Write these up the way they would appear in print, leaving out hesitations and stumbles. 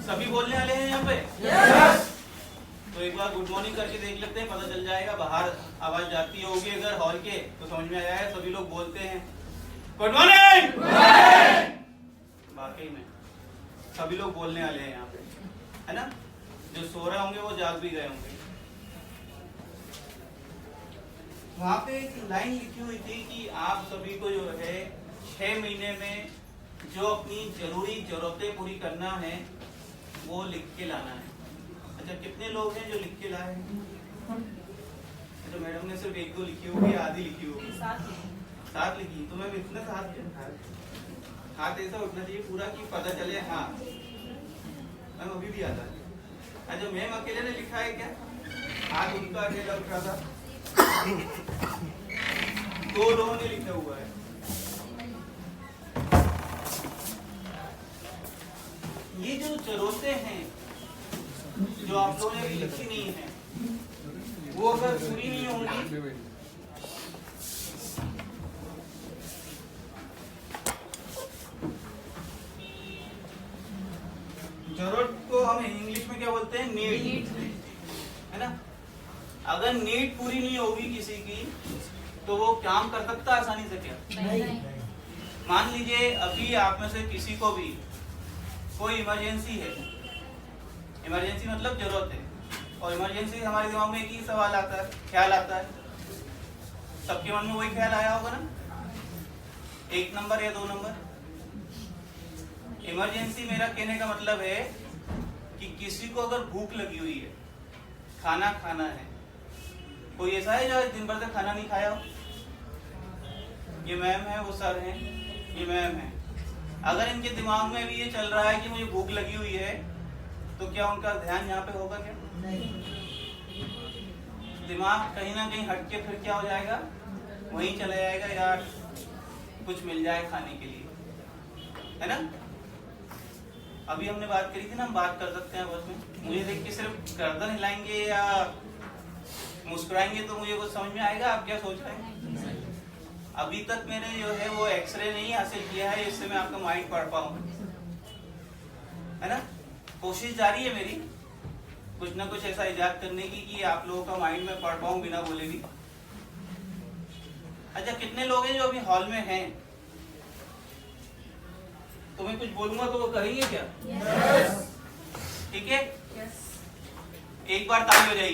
सभी बोलने वाले हैं यहाँ पे? तो एक बार गुड मॉर्निंग करके देख लेते हैं, पता चल जाएगा। बाहर आवाज जाती होगी अगर हॉल के तो समझ में आ जाएगा सभी लोग बोलते हैं गुड मॉर्निंग। वाकई में सभी लोग बोलने वाले हैं यहाँ पे, है ना? जो सो रहे होंगे वो जाग भी गए होंगे। वहां पे एक लाइन लिखी हुई थी कि आप सभी को जो है 6 महीने में जो अपनी जरूरी जरूरतें पूरी करना है वो लिख के लाना है। अच्छा, कितने लोग हैं जो लिख के लाए हैं? अच्छा, मैडम ने सिर्फ 1-2 लिखी होगी, आधी लिखी होगी, 7 लिखी। तो मैं इतने हाथ ऐसा उठना चाहिए पूरा कि पता चले। हाँ मैम अभी भी आता है। अच्छा, मैम अकेले ने लिखा है क्या? हाथ उनका अकेला उठ रहा था। 2 लोगों ने लिखा हुआ है। ये जो जरूरतें हैं जो आप लोगों ने लिखी नहीं है, वो अगर पूरी नहीं होंगी जरूरत को हम इंग्लिश में क्या बोलते हैं? नीड, है ना? अगर नीड पूरी नहीं होगी किसी की तो वो काम कर सकता आसानी से क्या? नहीं। मान लीजिए अभी आप में से किसी को भी कोई इमरजेंसी है, इमरजेंसी मतलब जरूरत है, और इमरजेंसी हमारे दिमाग में एक ही सवाल आता है, ख्याल आता है। सबके मन में वही ख्याल आया होगा ना? 1 नंबर या 2 नंबर। इमरजेंसी मेरा कहने का मतलब है कि किसी को अगर भूख लगी हुई है, खाना खाना है। कोई ऐसा है जो दिन भर से खाना नहीं खाया हो? ये मैम है, वो सर हैं, ये मैम है। अगर इनके दिमाग में भी ये चल रहा है कि मुझे भूख लगी हुई है तो क्या उनका ध्यान यहाँ पे होगा क्या? नहीं। दिमाग कहीं ना कहीं हटके फिर क्या हो जाएगा? वहीं चला जाएगा, यार कुछ मिल जाए खाने के लिए, है ना? अभी हमने बात करी थी ना, हम बात कर सकते हैं बस में। मुझे देख के सिर्फ गर्दन हिलाएंगे या मुस्कुराएंगे तो मुझे कुछ समझ में आएगा? आप क्या सोच रहे हैं? अभी तक मैंने जो है वो एक्सरे नहीं हासिल किया है जिससे मैं आपका माइंड पढ़ पाऊं, है ना? कोशिश जारी है मेरी कुछ ना कुछ ऐसा इजाद करने की कि आप लोगों का माइंड में पढ़ पाऊं बिना बोले भी। अच्छा, कितने लोग हैं जो अभी हॉल में हैं? तो मैं कुछ बोलूंगा तो वो करेंगे क्या? yes. ठीक है? yes. एक बार ताली बजाइए।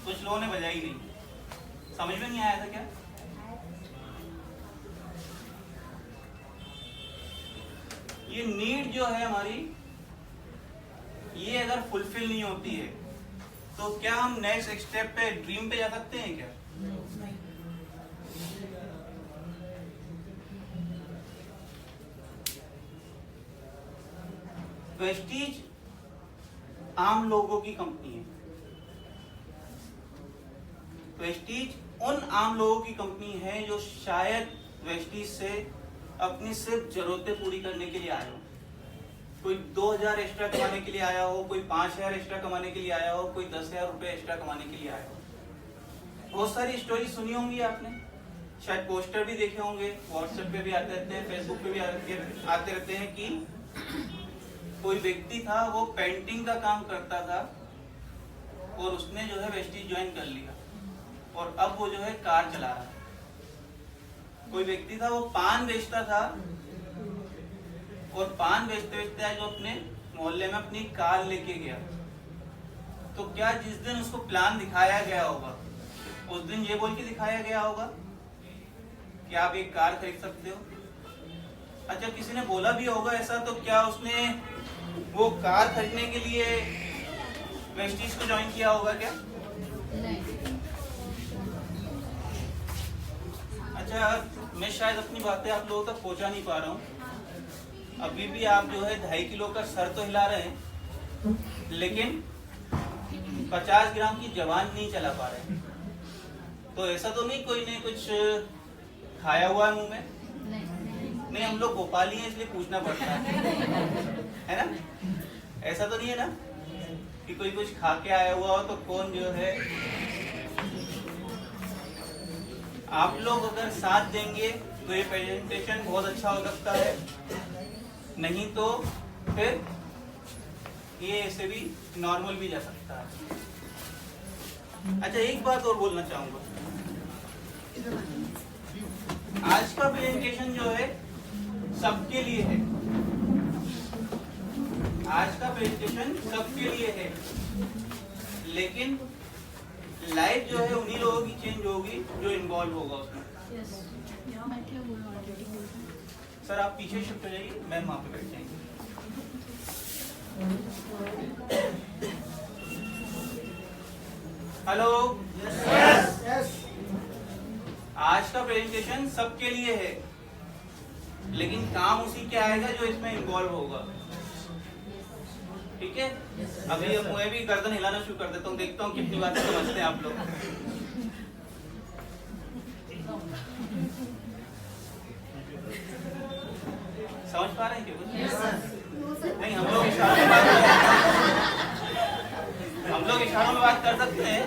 कुछ लोगों ने बजाई नहीं, समझ में नहीं आया था क्या? ये नीड जो है हमारी, ये अगर फुलफिल नहीं होती है तो क्या हम नेक्स्ट स्टेप पे, ड्रीम पे जा सकते हैं क्या? नहीं। वेस्टीज आम लोगों की कंपनी है। वेस्टीज उन आम लोगों की कंपनी है जो शायद वेस्टीज से अपनी सिर्फ जरूरतें पूरी करने के लिए आए हो। कोई 2000 एक्स्ट्रा कमाने के लिए आया हो, कोई 5000 एक्स्ट्रा कमाने के लिए आया हो, कोई 10,000 रुपए एक्स्ट्रा कमाने के लिए आया हो। बहुत सारी स्टोरी सुनी होंगी आपने, शायद पोस्टर भी देखे होंगे, व्हाट्सएप पे भी आते रहते हैं, फेसबुक पे भी आते रहते हैं कि कोई व्यक्ति था, वो पेंटिंग का काम करता था और उसने जो है वेस्टीज ज्वाइन कर लिया और अब वो जो है कार चला रहा है। कोई व्यक्ति था, वो पान बेचता था और पान बेचते बेचते आज वो अपने मोहल्ले में अपनी कार लेके गया। तो क्या जिस दिन उसको प्लान दिखाया गया होगा उस दिन ये बोल के दिखाया गया होगा कि आप एक कार खरीद सकते हो? अच्छा, किसी ने बोला भी होगा ऐसा, तो क्या उसने वो कार खरीदने के लिए वेस्टीज को ज्वाइन किया होगा क्या? नहीं। अच्छा, मैं शायद अपनी बातें आप लोगों तक पहुंचा नहीं पा रहा हूँ। अभी भी आप जो है 2.5 किलो का सर तो हिला रहे हैं, लेकिन 50 ग्राम की जवान नहीं चला पा रहे। तो ऐसा तो नहीं कोई ने कुछ खाया हुआ है मुंह में? नहीं, हम लोग भोपाली हैं इसलिए पूछना पड़ता है ना? ऐसा तो नहीं है ना कि कोई कुछ खा के आया हुआ हो तो कौन जो है। आप लोग अगर साथ देंगे तो ये प्रेजेंटेशन बहुत अच्छा हो सकता है, नहीं तो फिर ये ऐसे भी नॉर्मल भी जा सकता है। अच्छा, एक बात और बोलना चाहूंगा, आज का प्रेजेंटेशन जो है सबके लिए है, आज का प्रेजेंटेशन सबके लिए है, लेकिन लाइफ जो है उन्हीं लोगों की चेंज होगी जो इन्वॉल्व होगा उसमें। सर आप पीछे शिफ्ट हो जाइए, मैम वहां पे बैठ जाएंगे। Hello, yes. आज का प्रेजेंटेशन सबके लिए है, लेकिन काम उसी के आएगा जो इसमें इन्वॉल्व होगा। ठीक है, अभी अब मैं भी गर्दन हिलाना शुरू कर देता हूँ, देखता हूँ कितनी बातें समझते हैं आप लोग। समझ पा रहे हैं क्या कुछ? नहीं, हम लोग इशारों में बात कर सकते हैं।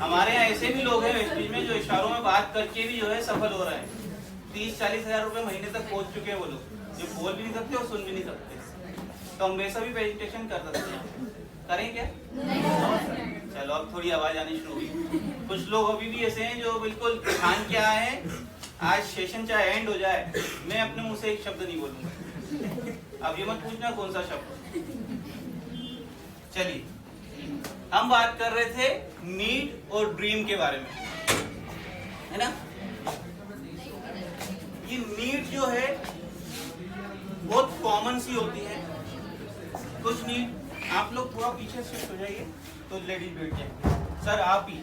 हमारे यहाँ ऐसे भी लोग हैं वेस्टेज में जो इशारों में बात करके भी जो है सफल हो रहे हैं। 30-40 हजार रुपए महीने तक पहुंच चुके हैं वो लोग, जो बोल भी नहीं सकते और सुन भी नहीं सकते। तो हम वैसा भी प्रेजेंटेशन कर सकते हैं, करें क्या? चलो अब थोड़ी आवाज आनी शुरू हुई। कुछ लोग अभी भी ऐसे हैं जो बिल्कुल ठान के आए हैं, आज सेशन चाहे एंड हो जाए मैं अपने मुंह से एक शब्द नहीं बोलूंगा। अब ये मत पूछना कौन सा शब्द। चलिए, हम बात कर रहे थे नीड और ड्रीम के बारे में, है ना? ये नीड जो है बहुत कॉमन सी होती है। कुछ नीड, आप लोग थोड़ा पीछे शिफ्ट हो जाइए तो लेडीज बैठ जाएंगे। सर आप ही,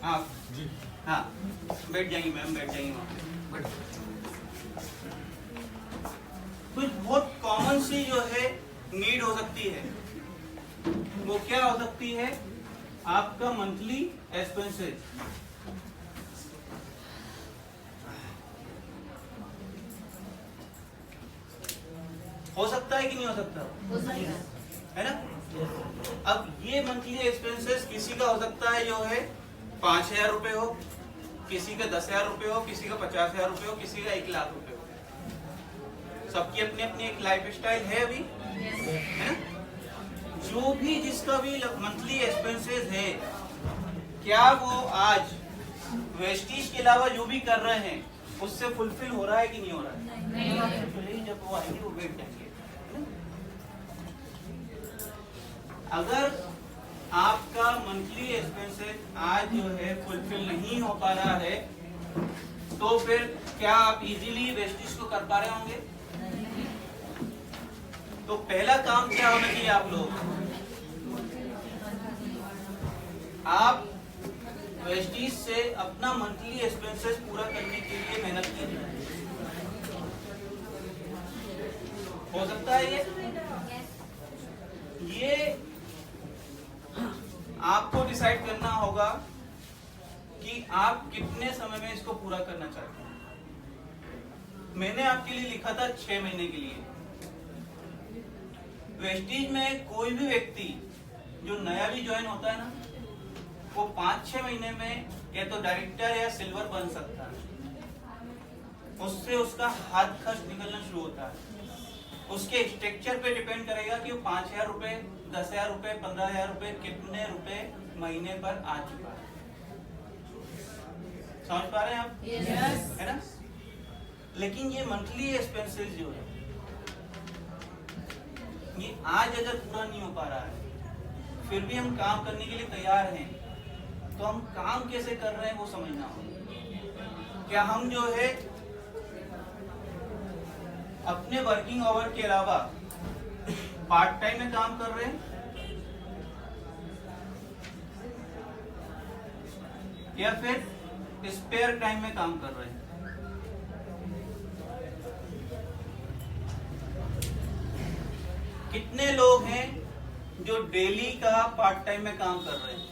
आप जी, हाँ बैठ जाएंगी, मैम बैठ जाएंगी वहाँ। कुछ बहुत कॉमन सी जो है नीड हो सकती है, वो क्या हो सकती है? आपका मंथली एक्सपेंसेस। हो सकता है कि नहीं हो सकता? है ना? अब ये मंथली एक्सपेंसेस किसी का हो सकता है जो है 5,000 रुपए हो, किसी का 10,000 रुपए हो, किसी का 50,000 रुपए हो, किसी का 1 लाख रुपए हो। सबकी अपनी अपनी एक लाइफ स्टाइल है अभी, है ना? जो भी जिसका भी मंथली एक्सपेंसेस है, क्या वो आज वेस्टीज के अलावा जो भी कर रहे हैं उससे फुलफिल हो रहा है कि नहीं हो रहा है? नहीं। जब वो आएंगे वो बैठ जाएंगे। अगर आपका मंथली एक्सपेंसेस आज जो है फुलफिल नहीं हो पा रहा है, तो फिर क्या आप इजीली वेस्टीज को कर पा रहे होंगे? तो पहला काम क्या होना चाहिए आप लोग? आप वेस्टीज से अपना मंथली एक्सपेंसेस पूरा करने के लिए मेहनत कीजिए। हो सकता है ये आपको डिसाइड करना होगा कि आप कितने समय में इसको पूरा करना चाहते हैं। मैंने आपके लिए लिखा था 6 महीने के लिए। वेस्टीज में कोई भी व्यक्ति जो नया भी ज्वाइन होता है ना, वो 5-6 महीने में या तो डायरेक्टर या सिल्वर बन सकता है। उससे उसका हाथ खर्च निकलना शुरू होता है। उसके स्ट्रक्चर पे डिपेंड करेगा कि वो 5,000 रुपए, 10,000 रुपए, 15,000 रुपए, कितने रुपए महीने पर आ चुका है। समझ पा रहे हैं आप? yes. है ना? लेकिन ये मंथली एक्सपेंसेस जो है, ये आज अगर पूरा नहीं हो पा रहा है, फिर भी हम काम करने के लिए तैयार हैं, तो हम काम कैसे कर रहे हैं वो समझना होगा। क्या हम जो है अपने वर्किंग आवर के अलावा पार्ट टाइम में काम कर रहे हैं, या फिर स्पेयर टाइम में काम कर रहे हैं? कितने लोग हैं जो डेली का पार्ट टाइम में काम कर रहे हैं?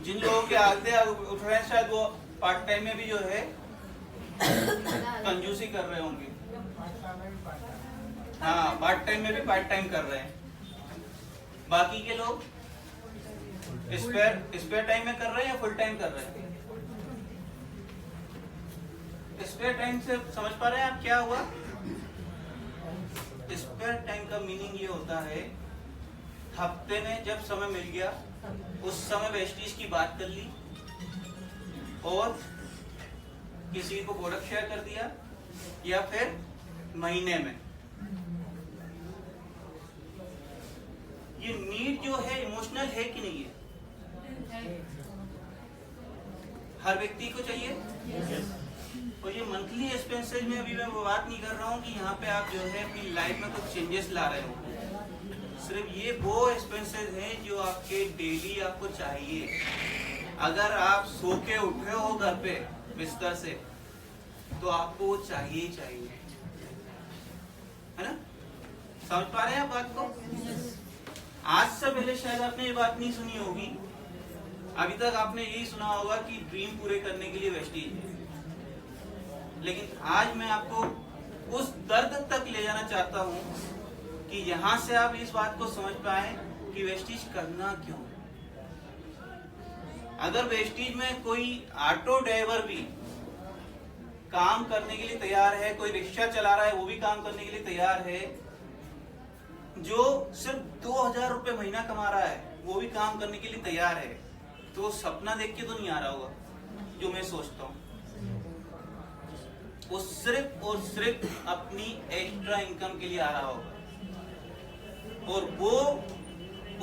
जिन लोगों के आते उठ रहे हैं, शायद वो पार्ट टाइम में भी जो है कंजूसी कर रहे होंगे। हाँ, पार्ट टाइम में भी पार्ट टाइम कर रहे हैं। बाकी के लोग स्पेयर टाइम में कर रहे हैं या फुल टाइम कर रहे हैं? स्पेयर टाइम से समझ पा रहे हैं आप क्या हुआ? स्पेयर टाइम का मीनिंग ये होता है हफ्ते में जब समय मिल गया उस समय वेस्टेज की बात कर ली और किसी को प्रोडक्ट शेयर कर दिया, या फिर महीने में। ये नीड जो है इमोशनल है कि नहीं है? हर व्यक्ति को चाहिए। और ये मंथली एक्सपेंसेस में अभी मैं बात नहीं कर रहा हूँ कि यहाँ पे आप जो है अपनी लाइफ में कुछ चेंजेस ला रहे हो। सिर्फ ये वो एक्सपेंसेस हैं जो आपके डेली आपको चाहिए। अगर आप सो के उठे हो घर पे बिस्तर से तो आपको वो चाहिए ही चाहिए, है ना? समझ पा रहे हैं आप बात को? आज से पहले शायद आपने ये बात नहीं सुनी होगी। अभी तक आपने यही सुना होगा कि ड्रीम पूरे करने के लिए वेस्टेज है। लेकिन आज मैं आपको उस दर्द तक ले जाना चाहता हूं कि यहां से आप इस बात को समझ पाए कि वेस्टेज करना क्यों। अगर वेस्टेज में कोई ऑटो ड्राइवर भी काम करने के लिए तैयार है, कोई रिक्शा चला रहा है वो भी काम करने के लिए तैयार है, जो सिर्फ 2000 रुपए महीना कमा रहा है वो भी काम करने के लिए तैयार है, तो वो सपना देख के तो नहीं आ रहा होगा जो मैं सोचता हूँ। वो सिर्फ और सिर्फ अपनी एक्स्ट्रा इनकम के लिए आ रहा होगा और वो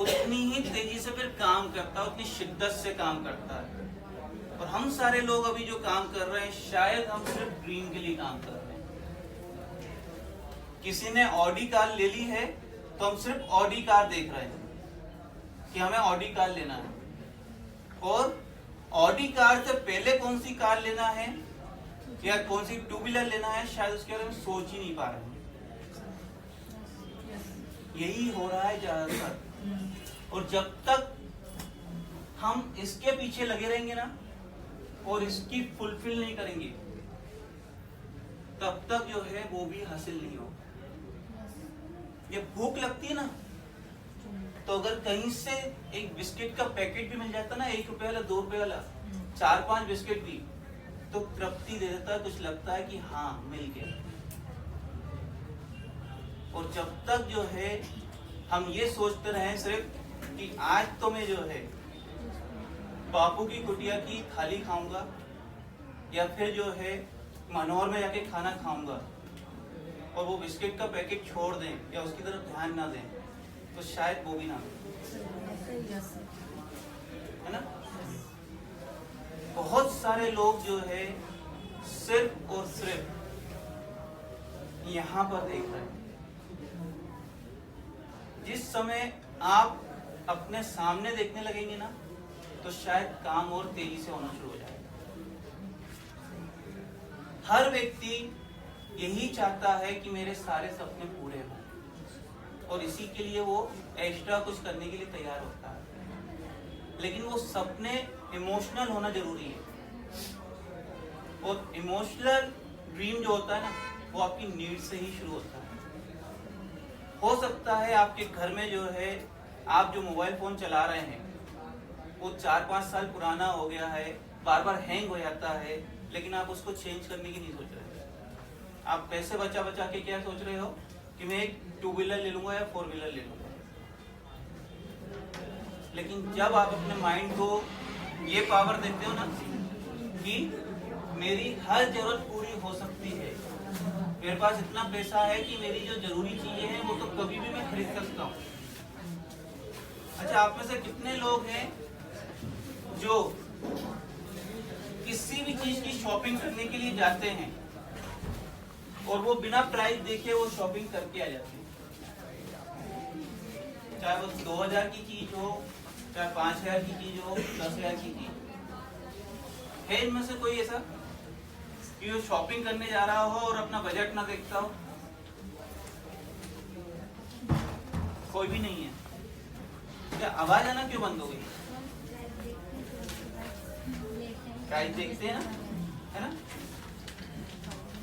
उतनी ही तेजी से फिर काम करता है, उतनी शिद्दत से काम करता है। और हम सारे लोग अभी जो काम कर रहे हैं शायद हम सिर्फ ड्रीम के लिए काम कर रहे हैं। किसी ने ऑडी कार ले ली है तो हम सिर्फ ऑडी कार देख रहे हैं कि हमें ऑडी कार लेना है, और ऑडी कार से पहले कौन सी कार लेना है या कौन सी टू व्हीलर लेना है शायद उसके बारे में सोच ही नहीं पा रहे हैं। यही हो रहा है ज्यादातर। और जब तक हम इसके पीछे लगे रहेंगे ना और इसकी फुलफिल नहीं करेंगे तब तक जो है वो भी हासिल नहीं होगा। ये भूख लगती है ना, तो अगर कहीं से एक बिस्किट का पैकेट भी मिल जाता ना, 1 रुपए वाला 2 रुपए वाला 4-5 बिस्किट भी, तो तृप्ति दे देता है, कुछ लगता है कि हाँ मिल गया। और जब तक जो है हम ये सोचते रहे सिर्फ कि आज तो मैं जो है बापू की कुटिया की थाली खाऊंगा या फिर जो है मनोहर में जाके खाना खाऊंगा, और वो बिस्किट का पैकेट छोड़ दें या उसकी तरफ ध्यान ना दें, तो शायद वो भी ना है ना। बहुत सारे लोग जो है सिर्फ और सिर्फ यहाँ पर देख रहे हैं। जिस समय आप अपने सामने देखने लगेंगे ना तो शायद काम और तेजी से होना शुरू हो जाएगा। हर व्यक्ति यही चाहता है कि मेरे सारे सपने पूरे हों, और इसी के लिए वो एक्स्ट्रा कुछ करने के लिए तैयार होता है। लेकिन वो सपने इमोशनल होना जरूरी है, और इमोशनल ड्रीम जो होता है ना वो आपकी नीड से ही शुरू होता है। हो सकता है आपके घर में जो है आप जो मोबाइल फोन चला रहे हैं वो 4-5 साल पुराना हो गया है, बार बार हैंग हो जाता है, लेकिन आप उसको चेंज करने की नहीं सोच रहे। आप पैसे बचा बचा के क्या सोच रहे हो कि मैं एक 2 व्हीलर ले लूंगा या 4 व्हीलर ले लूंगा। लेकिन जब आप अपने माइंड को ये पावर देते हो ना कि मेरी हर जरूरत पूरी हो सकती है, मेरे पास इतना पैसा है कि मेरी जो जरूरी चीजें हैं वो तो कभी भी मैं खरीद सकता हूँ। अच्छा, आप में से कितने लोग हैं जो किसी भी चीज की शॉपिंग करने के लिए जाते हैं और वो बिना प्राइस देखे वो शॉपिंग करके आ जाते हैं, चाहे वो 2000 की चीज हो, चाहे 5000 की चीज हो, 10,000 की चीज है। इनमें से कोई ऐसा कि वो शॉपिंग करने जा रहा हो और अपना बजट ना देखता हो? कोई भी नहीं है। क्या आवाज आना क्यों बंद हो गई? प्राइस देखते हैं ना, है ना?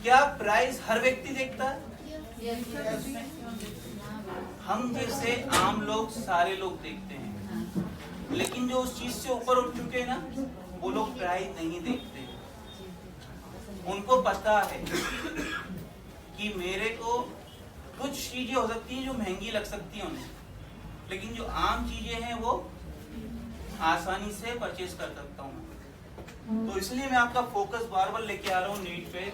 क्या प्राइस हर व्यक्ति देखता है? हम जैसे आम लोग सारे लोग देखते हैं, लेकिन जो उस चीज से ऊपर उठ चुके हैं ना वो लोग प्राइस नहीं देखते। उनको पता है कि मेरे को कुछ चीजें हो सकती हैं जो महंगी लग सकती हैं उन्हें, लेकिन जो आम चीजें हैं वो आसानी से परचेज कर सकता हूँ। तो इसलिए मैं आपका फोकस बार बार लेके आ रहा हूँ नीड पे।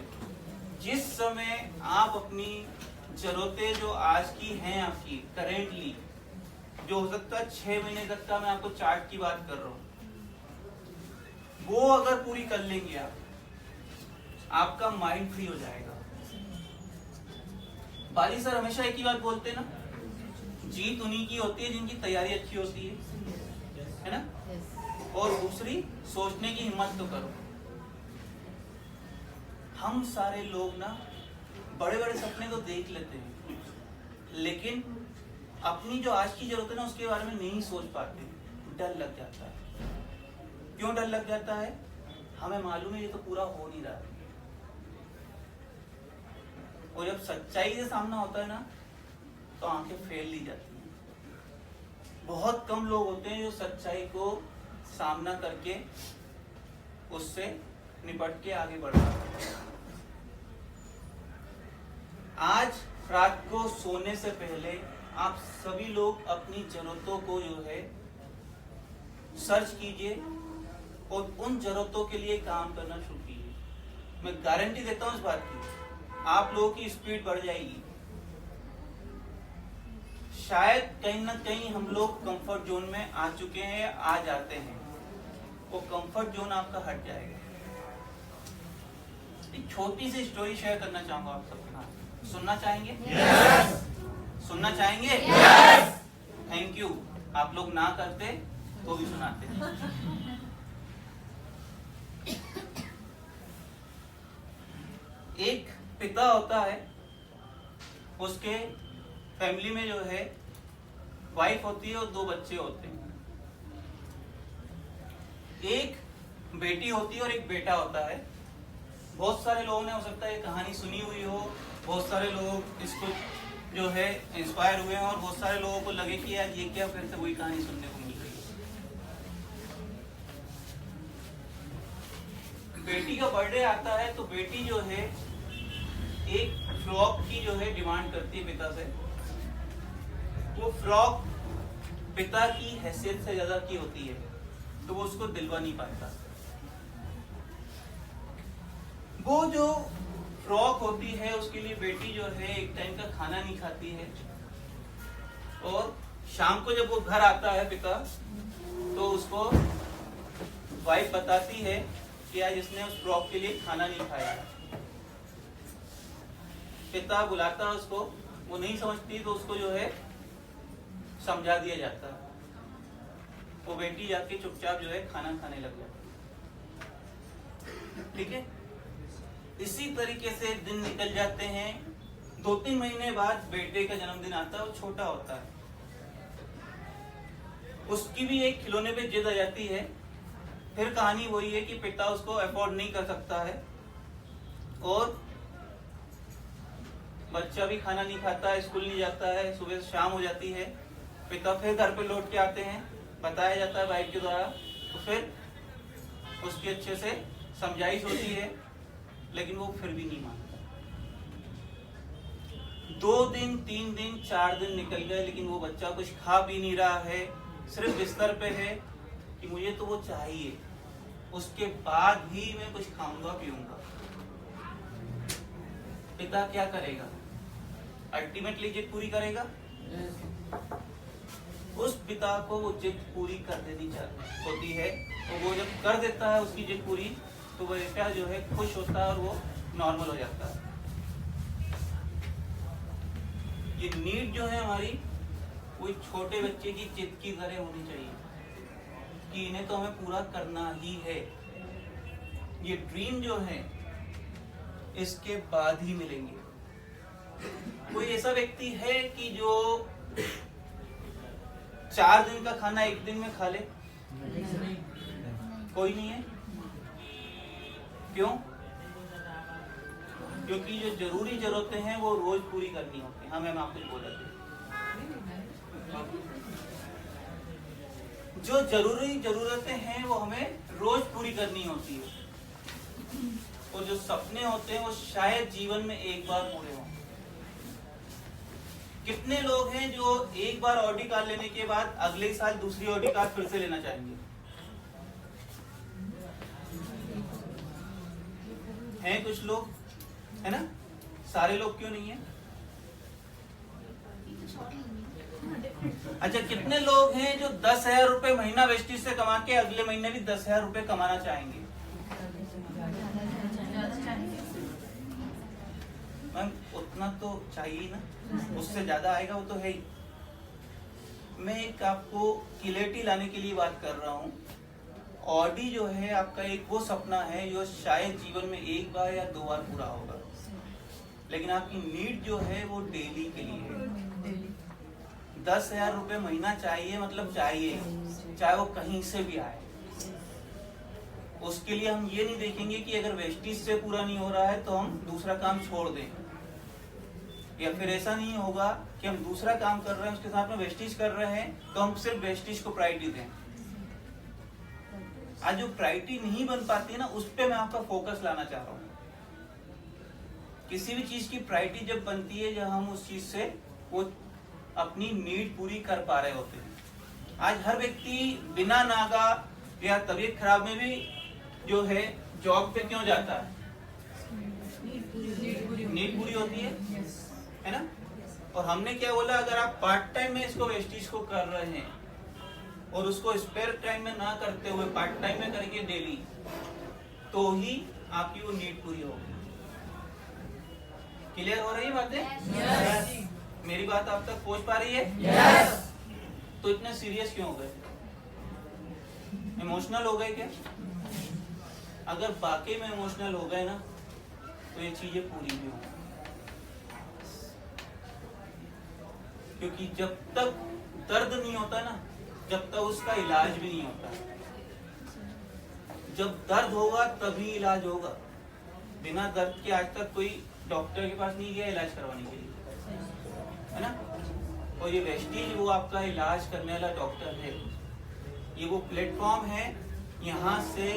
जिस समय आप अपनी जरूरतें जो आज की हैं आपकी करेंटली, जो हो सकता है 6 महीने तक का, मैं आपको चार्ट की बात कर रहा हूँ, वो अगर पूरी कर लेंगे आप, आपका माइंड फ्री हो जाएगा। बाली सर हमेशा एक ही बात बोलते हैं ना, जीत उन्हीं की होती है जिनकी तैयारी अच्छी होती है ना। और दूसरी, सोचने की हिम्मत तो करो। हम सारे लोग ना बड़े बड़े सपने तो देख लेते हैं, लेकिन अपनी जो आज की जरूरत है ना उसके बारे में नहीं सोच पाते, डर लग जाता है। क्यों डर लग जाता है? हमें मालूम है ये तो पूरा हो नहीं रहा। और जब सच्चाई से सामना होता है ना तो आंखें फेल ली जाती हैं। बहुत कम लोग होते हैं जो सच्चाई को सामना करके उससे निपट के आगे बढ़ पाते हैं। आज रात को सोने से पहले आप सभी लोग अपनी जरूरतों को जो है सर्च कीजिए और उन जरूरतों के लिए काम करना शुरू कीजिए। मैं गारंटी देता हूं इस बात की, आप लोगों की स्पीड बढ़ जाएगी। शायद कहीं ना कहीं हम लोग कंफर्ट जोन में आ चुके हैं, आ जाते हैं, वो कंफर्ट जोन आपका हट जाएगा। एक छोटी सी स्टोरी शेयर करना चाहूंगा आप सबके साथ। सुनना चाहेंगे? yes! सुनना चाहेंगे? yes! Thank you. आप लोग ना करते तो भी सुनाते। एक पिता होता है, उसके फैमिली में जो है वाइफ होती है और 2 बच्चे होते हैं। एक बेटी होती है और एक बेटा होता है। बहुत सारे लोगों ने हो सकता है ये कहानी सुनी हुई हो, बहुत सारे लोग इसको जो है इंस्पायर हुए हैं और बहुत सारे लोगों को लगे कि यार ये क्या फिर से वही कहानी सुनने को मिल रही है। बेटी का बर्थडे आता है तो बेटी जो है एक फ्रॉक की जो है डिमांड करती है पिता से। वो फ्रॉक पिता की हैसियत से ज्यादा की होती है तो वो उसको दिलवा नहीं पाता। वो जो फ्रॉक होती है उसके लिए बेटी जो है एक टाइम का खाना नहीं खाती है, और शाम को जब वो घर आता है पिता, तो उसको वाइफ बताती है कि आज इसने उस फ्रॉक के लिए खाना नहीं खाया। पिता बुलाता है उसको, वो नहीं समझती तो उसको जो है समझा दिया जाता है। वो बेटी जाके चुपचाप जो है खाना खाने लग जाती है। ठीक है, इसी तरीके से दिन निकल जाते हैं। 2-3 महीने बाद बेटे का जन्मदिन आता है, वो छोटा होता है। उसकी भी एक खिलौने पे जिद आ जाती है। फिर कहानी वही है कि पिता उसको अफोर्ड नहीं कर सकता है और बच्चा भी खाना नहीं खाता है, स्कूल नहीं जाता है, सुबह से शाम हो जाती है। पिता फिर घर पे लौट के आते हैं, बताया जाता है वाइफ के द्वारा, तो फिर उसकी अच्छे से समझाइश होती है, लेकिन वो फिर भी नहीं मानता। 2 दिन, 3 दिन, 4 दिन निकल गए, लेकिन वो बच्चा कुछ खा पी नहीं रहा है, सिर्फ बिस्तर पे है कि मुझे तो वो चाहिए, उसके बाद ही मैं कुछ खाऊंगा पीऊंगा। पिता क्या करेगा? अल्टीमेटली जिद पूरी करेगा। उस पिता को वो जिद पूरी कर देनी होती है, और वो जब कर देता है उसकी जिद पूरी, तो वो बेटा जो है खुश होता है और वो नॉर्मल हो जाता है। ये नीड जो है हमारी, वो छोटे बच्चे की जिद की तरह होनी चाहिए कि इन्हें तो हमें पूरा करना ही है। ये ड्रीम जो है इसके बाद ही मिलेंगे। कोई ऐसा व्यक्ति है कि जो 4 दिन का खाना 1 दिन में खा ले? कोई नहीं है। क्यों? क्योंकि जो जरूरी जरूरतें हैं वो रोज पूरी करनी होती है। हमें आप कुछ बोला थे, जो जरूरी जरूरतें हैं वो हमें रोज पूरी करनी होती है। और जो सपने होते हैं वो शायद जीवन में एक बार पूरे हों। कितने लोग हैं जो एक बार ऑडी कार लेने के बाद अगले साल दूसरी ऑडी कार फिर से लेना चाहेंगे? हैं कुछ लोग, है ना? सारे लोग क्यों नहीं है? अच्छा, कितने लोग हैं जो 10,000 रुपए महीना वेस्टेज से कमा के अगले महीने भी 10,000 रुपए कमाना चाहेंगे? मैम उतना तो चाहिए ना, उससे ज्यादा आएगा वो तो है ही। मैं एक आपको क्लियरिटी लाने के लिए बात कर रहा हूँ। ऑडी जो है आपका एक वो सपना है जो शायद जीवन में एक बार या 2 बार पूरा होगा, लेकिन आपकी नीड जो है वो डेली के लिए है। 10,000 रुपए महीना चाहिए, मतलब चाहिए, चाहे वो कहीं से भी आए। उसके लिए हम ये नहीं देखेंगे कि अगर वेस्टेज से पूरा नहीं हो रहा है तो हम दूसरा काम छोड़ दें, या फिर ऐसा नहीं होगा कि हम दूसरा काम कर रहे हैं उसके साथ में वेस्टेज कर रहे हैं तो हम सिर्फ वेस्टेज को प्रायोरिटी दें। आज जो प्रायोरिटी नहीं बन पाती है ना, उस पे मैं आपका फोकस लाना चाह रहा हूँ। किसी भी चीज की प्रायोरिटी जब बनती है जब हम उस चीज से वो अपनी नीड पूरी कर पा रहे होते हैं। आज हर व्यक्ति बिना नागा या तबीयत खराब में भी जो है जॉब पे क्यों जाता है? नीड पूरी होती है ना? और हमने क्या बोला, अगर आप पार्ट टाइम में इसको वेस्टेज को कर रहे हैं और उसको स्पेयर टाइम में ना करते हुए पार्ट टाइम में करेंगे डेली, तो ही आपकी वो नीड पूरी होगी। क्लियर हो रही बातें? yes. मेरी बात आप तक पहुंच पा रही है? yes. तो इतने सीरियस क्यों हो गए? इमोशनल हो गए क्या? अगर वाकई में इमोशनल हो गए ना तो ये चीजें पूरी भी होंगी, क्योंकि जब तक दर्द नहीं होता ना, जब तक उसका इलाज भी नहीं होता। जब दर्द होगा तभी इलाज होगा। बिना दर्द के आज तक कोई डॉक्टर के पास नहीं गया इलाज करवाने के लिए, है ना? और ये वेस्टेज वो आपका इलाज करने वाला डॉक्टर है। ये वो प्लेटफॉर्म है, यहाँ से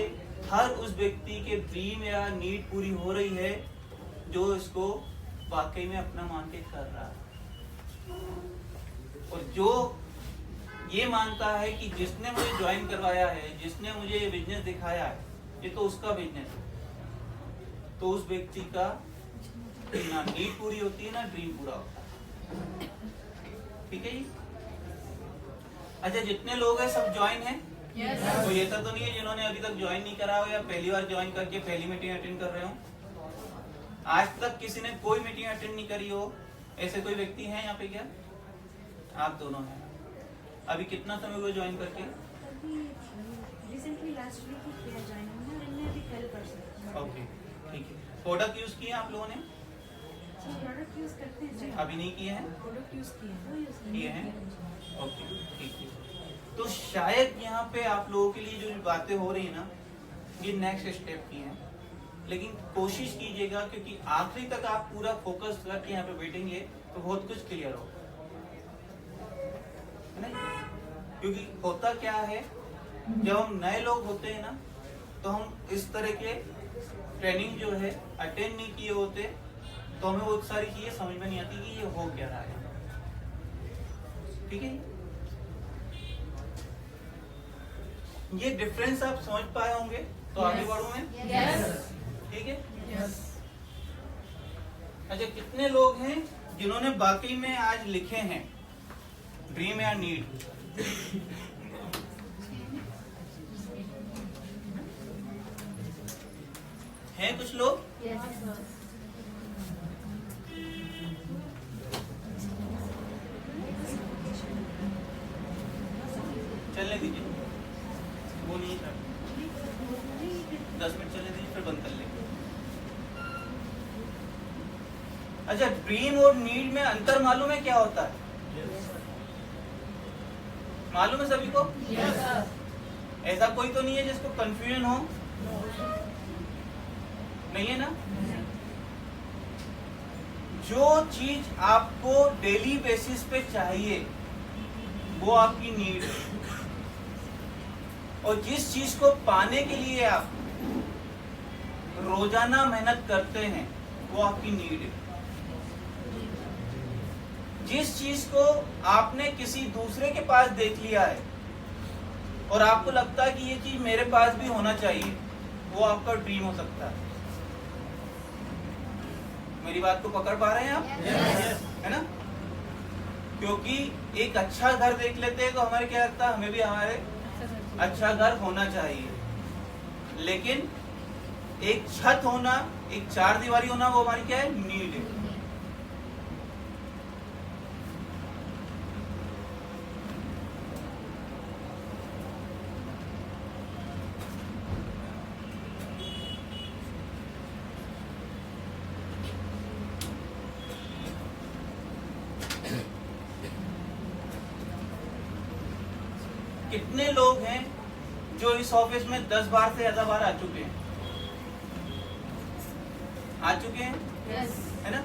हर उस व्यक्ति के ड्रीम या नीड पूरी हो रही है जो इसको वाकई में अपना मान के कर रहा है, और जो ये मानता है कि जिसने मुझे ज्वाइन करवाया है, जिसने मुझे ये बिजनेस दिखाया है, ये तो उसका बिजनेस है, तो उस व्यक्ति का ना नीड पूरी होती है ना ड्रीम पूरा होता है। ठीक है जी? अच्छा, जितने लोग हैं सब ज्वाइन हैं? yes. तो ये तो नहीं है जिन्होंने अभी तक ज्वाइन नहीं करा हो या पहली बार ज्वाइन करके पहली मीटिंग अटेंड कर रहे हो? आज तक किसी ने कोई मीटिंग अटेंड नहीं करी हो, ऐसे कोई व्यक्ति है यहाँ पे क्या? आप दोनों हैं। अभी कितना समय हुआ ज्वाइन करके? रिसेंटली लास्ट वीक ही किया ज्वाइन हमने, अभी कल कर सकते। ओके, ठीक है। प्रोडक्ट यूज किए आप लोगों ने? प्रोडक्ट यूज करते हैं। अभी नहीं किए हैं? प्रोडक्ट यूज किए हैं। ओके, ठीक है। तो शायद यहाँ पे आप लोगों के लिए जो बातें हो रही है ना, ये नेक्स्ट स्टेप की है, लेकिन कोशिश कीजिएगा, क्योंकि आखिरी तक आप पूरा फोकस करके यहाँ पे बैठेंगे तो बहुत कुछ क्लियर होगा। क्योंकि होता क्या है, जब हम नए लोग होते हैं ना तो हम इस तरह के ट्रेनिंग जो है अटेंड नहीं किए होते, तो हमें वो सारी चीजें समझ में नहीं आती कि ये हो क्या रहा है। ठीक है, ये डिफरेंस आप समझ पाए होंगे तो आगे बढ़ूं मैं? ठीक है। अच्छा, कितने लोग हैं जिन्होंने वाकई में आज लिखे हैं ड्रीम या नीड? हैं कुछ लोग? चलने दीजिए, वो नहीं था, 10 मिनट चलने दीजिए फिर बंद कर लेंगे। अच्छा, ड्रीम और नीड में अंतर मालूम है क्या होता है? मालूम है सभी को? ऐसा कोई तो नहीं है जिसको कंफ्यूजन हो? नहीं है ना? जो चीज आपको डेली बेसिस पे चाहिए वो आपकी नीड है, और जिस चीज को पाने के लिए आप रोजाना मेहनत करते हैं वो आपकी नीड है। जिस चीज को आपने किसी दूसरे के पास देख लिया है और आपको लगता है कि ये चीज मेरे पास भी होना चाहिए, वो आपका ड्रीम हो सकता है। मेरी बात को पकड़ पा रहे हैं आप? है ना? क्योंकि एक अच्छा घर देख लेते हैं तो हमारे क्या लगता है, हमें भी हमारे अच्छा घर होना चाहिए। लेकिन एक छत होना, एक चार दीवारी होना, वो हमारी क्या है, नीड है। कितने लोग हैं जो इस ऑफिस में 10 बार से ज्यादा बार आ चुके हैं? है ना?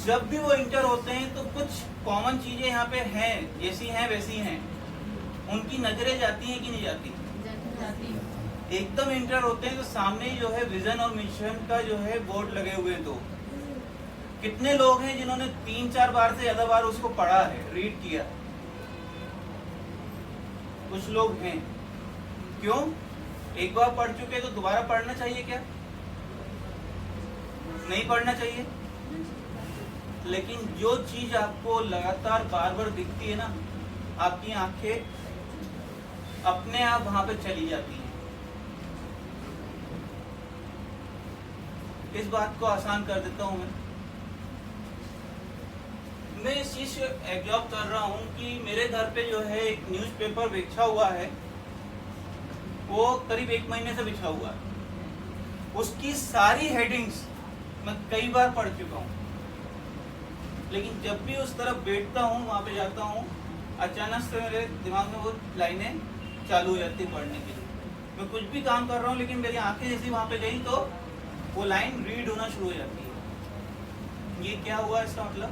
जब भी वो इंटर होते हैं तो कुछ कॉमन चीजें यहाँ पे हैं, जैसी हैं वैसी हैं। उनकी नजरें जाती हैं कि नहीं जाती? एकदम इंटर होते हैं तो सामने जो है विजन और मिशन का जो है बोर्ड लगे हुए हैं। तो कितने लोग हैं जिन्होंने 3-4 बार से ज्यादा बार उसको पढ़ा है, रीड किया? कुछ लोग हैं। क्यों? एक बार पढ़ चुके तो दोबारा पढ़ना चाहिए क्या? नहीं पढ़ना चाहिए। लेकिन जो चीज आपको लगातार बार बार दिखती है ना, आपकी आंखें अपने आप वहां पे चली जाती हैं। इस बात को आसान कर देता हूं मैं इस चीज से एग्जॉब कर रहा हूँ कि मेरे घर पे जो है एक न्यूज़पेपर बिछा हुआ है, वो करीब 1 महीने से बिछा हुआ है। उसकी सारी हेडिंग्स मैं कई बार पढ़ चुका हूँ, लेकिन जब भी उस तरफ बैठता हूँ, वहां पे जाता हूँ, अचानक से मेरे दिमाग में वो लाइनें चालू हो जाती है पढ़ने के लिए। मैं कुछ भी काम कर रहा हूँ, लेकिन मेरी आंखें जैसी वहां पे गई तो वो लाइन रीड होना शुरू हो जाती है। ये क्या हुआ? इसका मतलब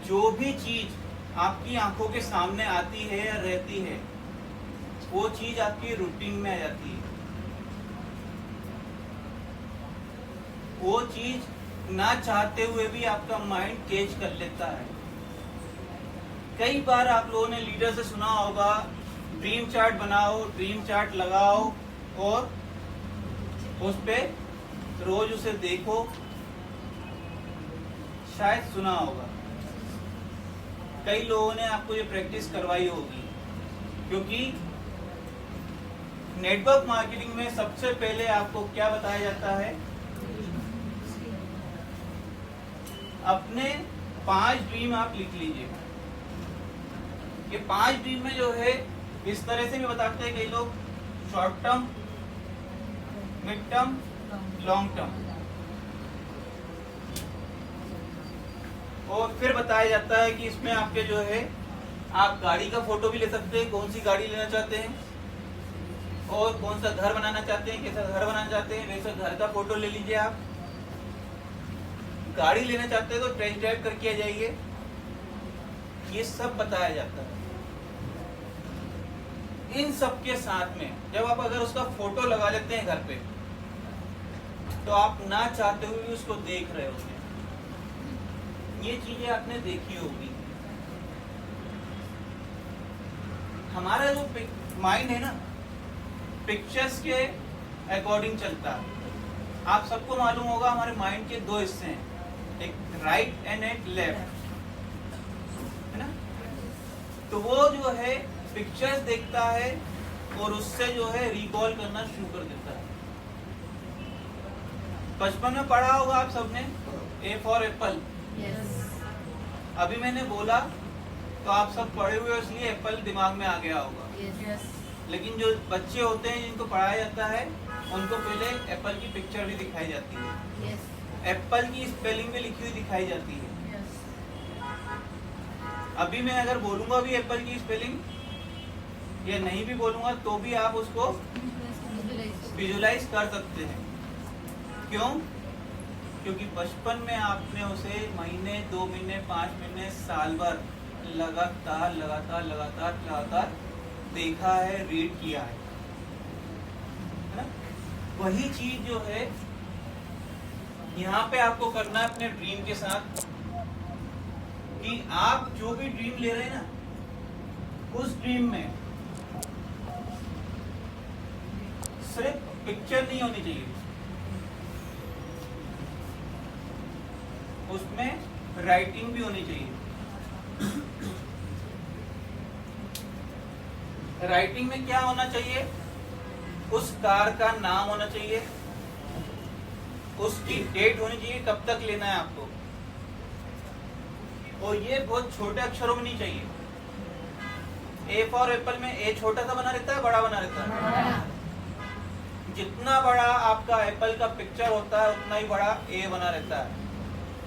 जो भी चीज आपकी आंखों के सामने आती है या रहती है, वो चीज आपकी रूटीन में आ जाती है। वो चीज ना चाहते हुए भी आपका माइंड कैच कर लेता है। कई बार आप लोगों ने लीडर से सुना होगा, ड्रीम चार्ट बनाओ, ड्रीम चार्ट लगाओ और उस पे रोज उसे देखो। शायद सुना होगा। कई लोगों ने आपको ये प्रैक्टिस करवाई होगी, क्योंकि नेटवर्क मार्केटिंग में सबसे पहले आपको क्या बताया जाता है? अपने 5 ड्रीम आप लिख लीजिए। ये 5 ड्रीम में जो है इस तरह से भी बताते हैं कई लोग, short term, mid term, long term. और फिर बताया जाता है कि इसमें आपके जो है, आप गाड़ी का फोटो भी ले सकते हैं, कौन सी गाड़ी लेना चाहते हैं, और कौन सा घर बनाना चाहते हैं, कैसा घर बनाना चाहते हैं, वैसा घर का फोटो ले लीजिए। आप गाड़ी लेना चाहते हैं तो टेस्ट ड्राइव करके आ जाइए। ये सब बताया जाता है। इन सब के साथ में जब आप अगर उसका फोटो लगा लेते हैं घर पे, तो आप ना चाहते हुए भी उसको देख रहे होंगे। ये चीजें आपने देखी होगी। हमारा जो माइंड है ना, पिक्चर्स के अकॉर्डिंग चलता है। आप सबको मालूम होगा हमारे माइंड के 2 हिस्से हैं, एक राइट एंड एक लेफ्ट, है ना? तो वो जो है पिक्चर्स देखता है और उससे जो है रिकॉल करना शुरू कर देता है। बचपन में पढ़ा होगा आप सबने, ए फॉर एप्पल। अभी मैंने बोला तो आप सब पढ़े हुए, इसलिए एप्पल दिमाग में आ गया होगा। लेकिन जो बच्चे होते हैं जिनको पढ़ाया जाता है, उनको पहले एप्पल की पिक्चर भी दिखाई जाती है, एप्पल की स्पेलिंग भी लिखी हुई दिखाई जाती है। अभी मैं अगर बोलूंगा भी एप्पल की स्पेलिंग या नहीं भी बोलूंगा तो भी आप उसको विजुलाइज कर सकते हैं। क्यों? क्योंकि बचपन में आपने उसे महीने, 2 महीने, 5 महीने, साल भर लगातार देखा है, रीड किया है। वही चीज जो है यहाँ पे आपको करना है अपने ड्रीम के साथ, कि आप जो भी ड्रीम ले रहे हैं ना, उस ड्रीम में सिर्फ पिक्चर नहीं होनी चाहिए, उसमें राइटिंग भी होनी चाहिए। राइटिंग में क्या होना चाहिए? उस कार का नाम होना चाहिए, उसकी डेट होनी चाहिए, कब तक लेना है आपको, और ये बहुत छोटे अक्षरों में नहीं चाहिए। ए फॉर एप्पल में ए छोटा सा बना रहता है, बड़ा बना रहता है। जितना बड़ा आपका एप्पल का पिक्चर होता है उतना ही बड़ा ए बना रहता है,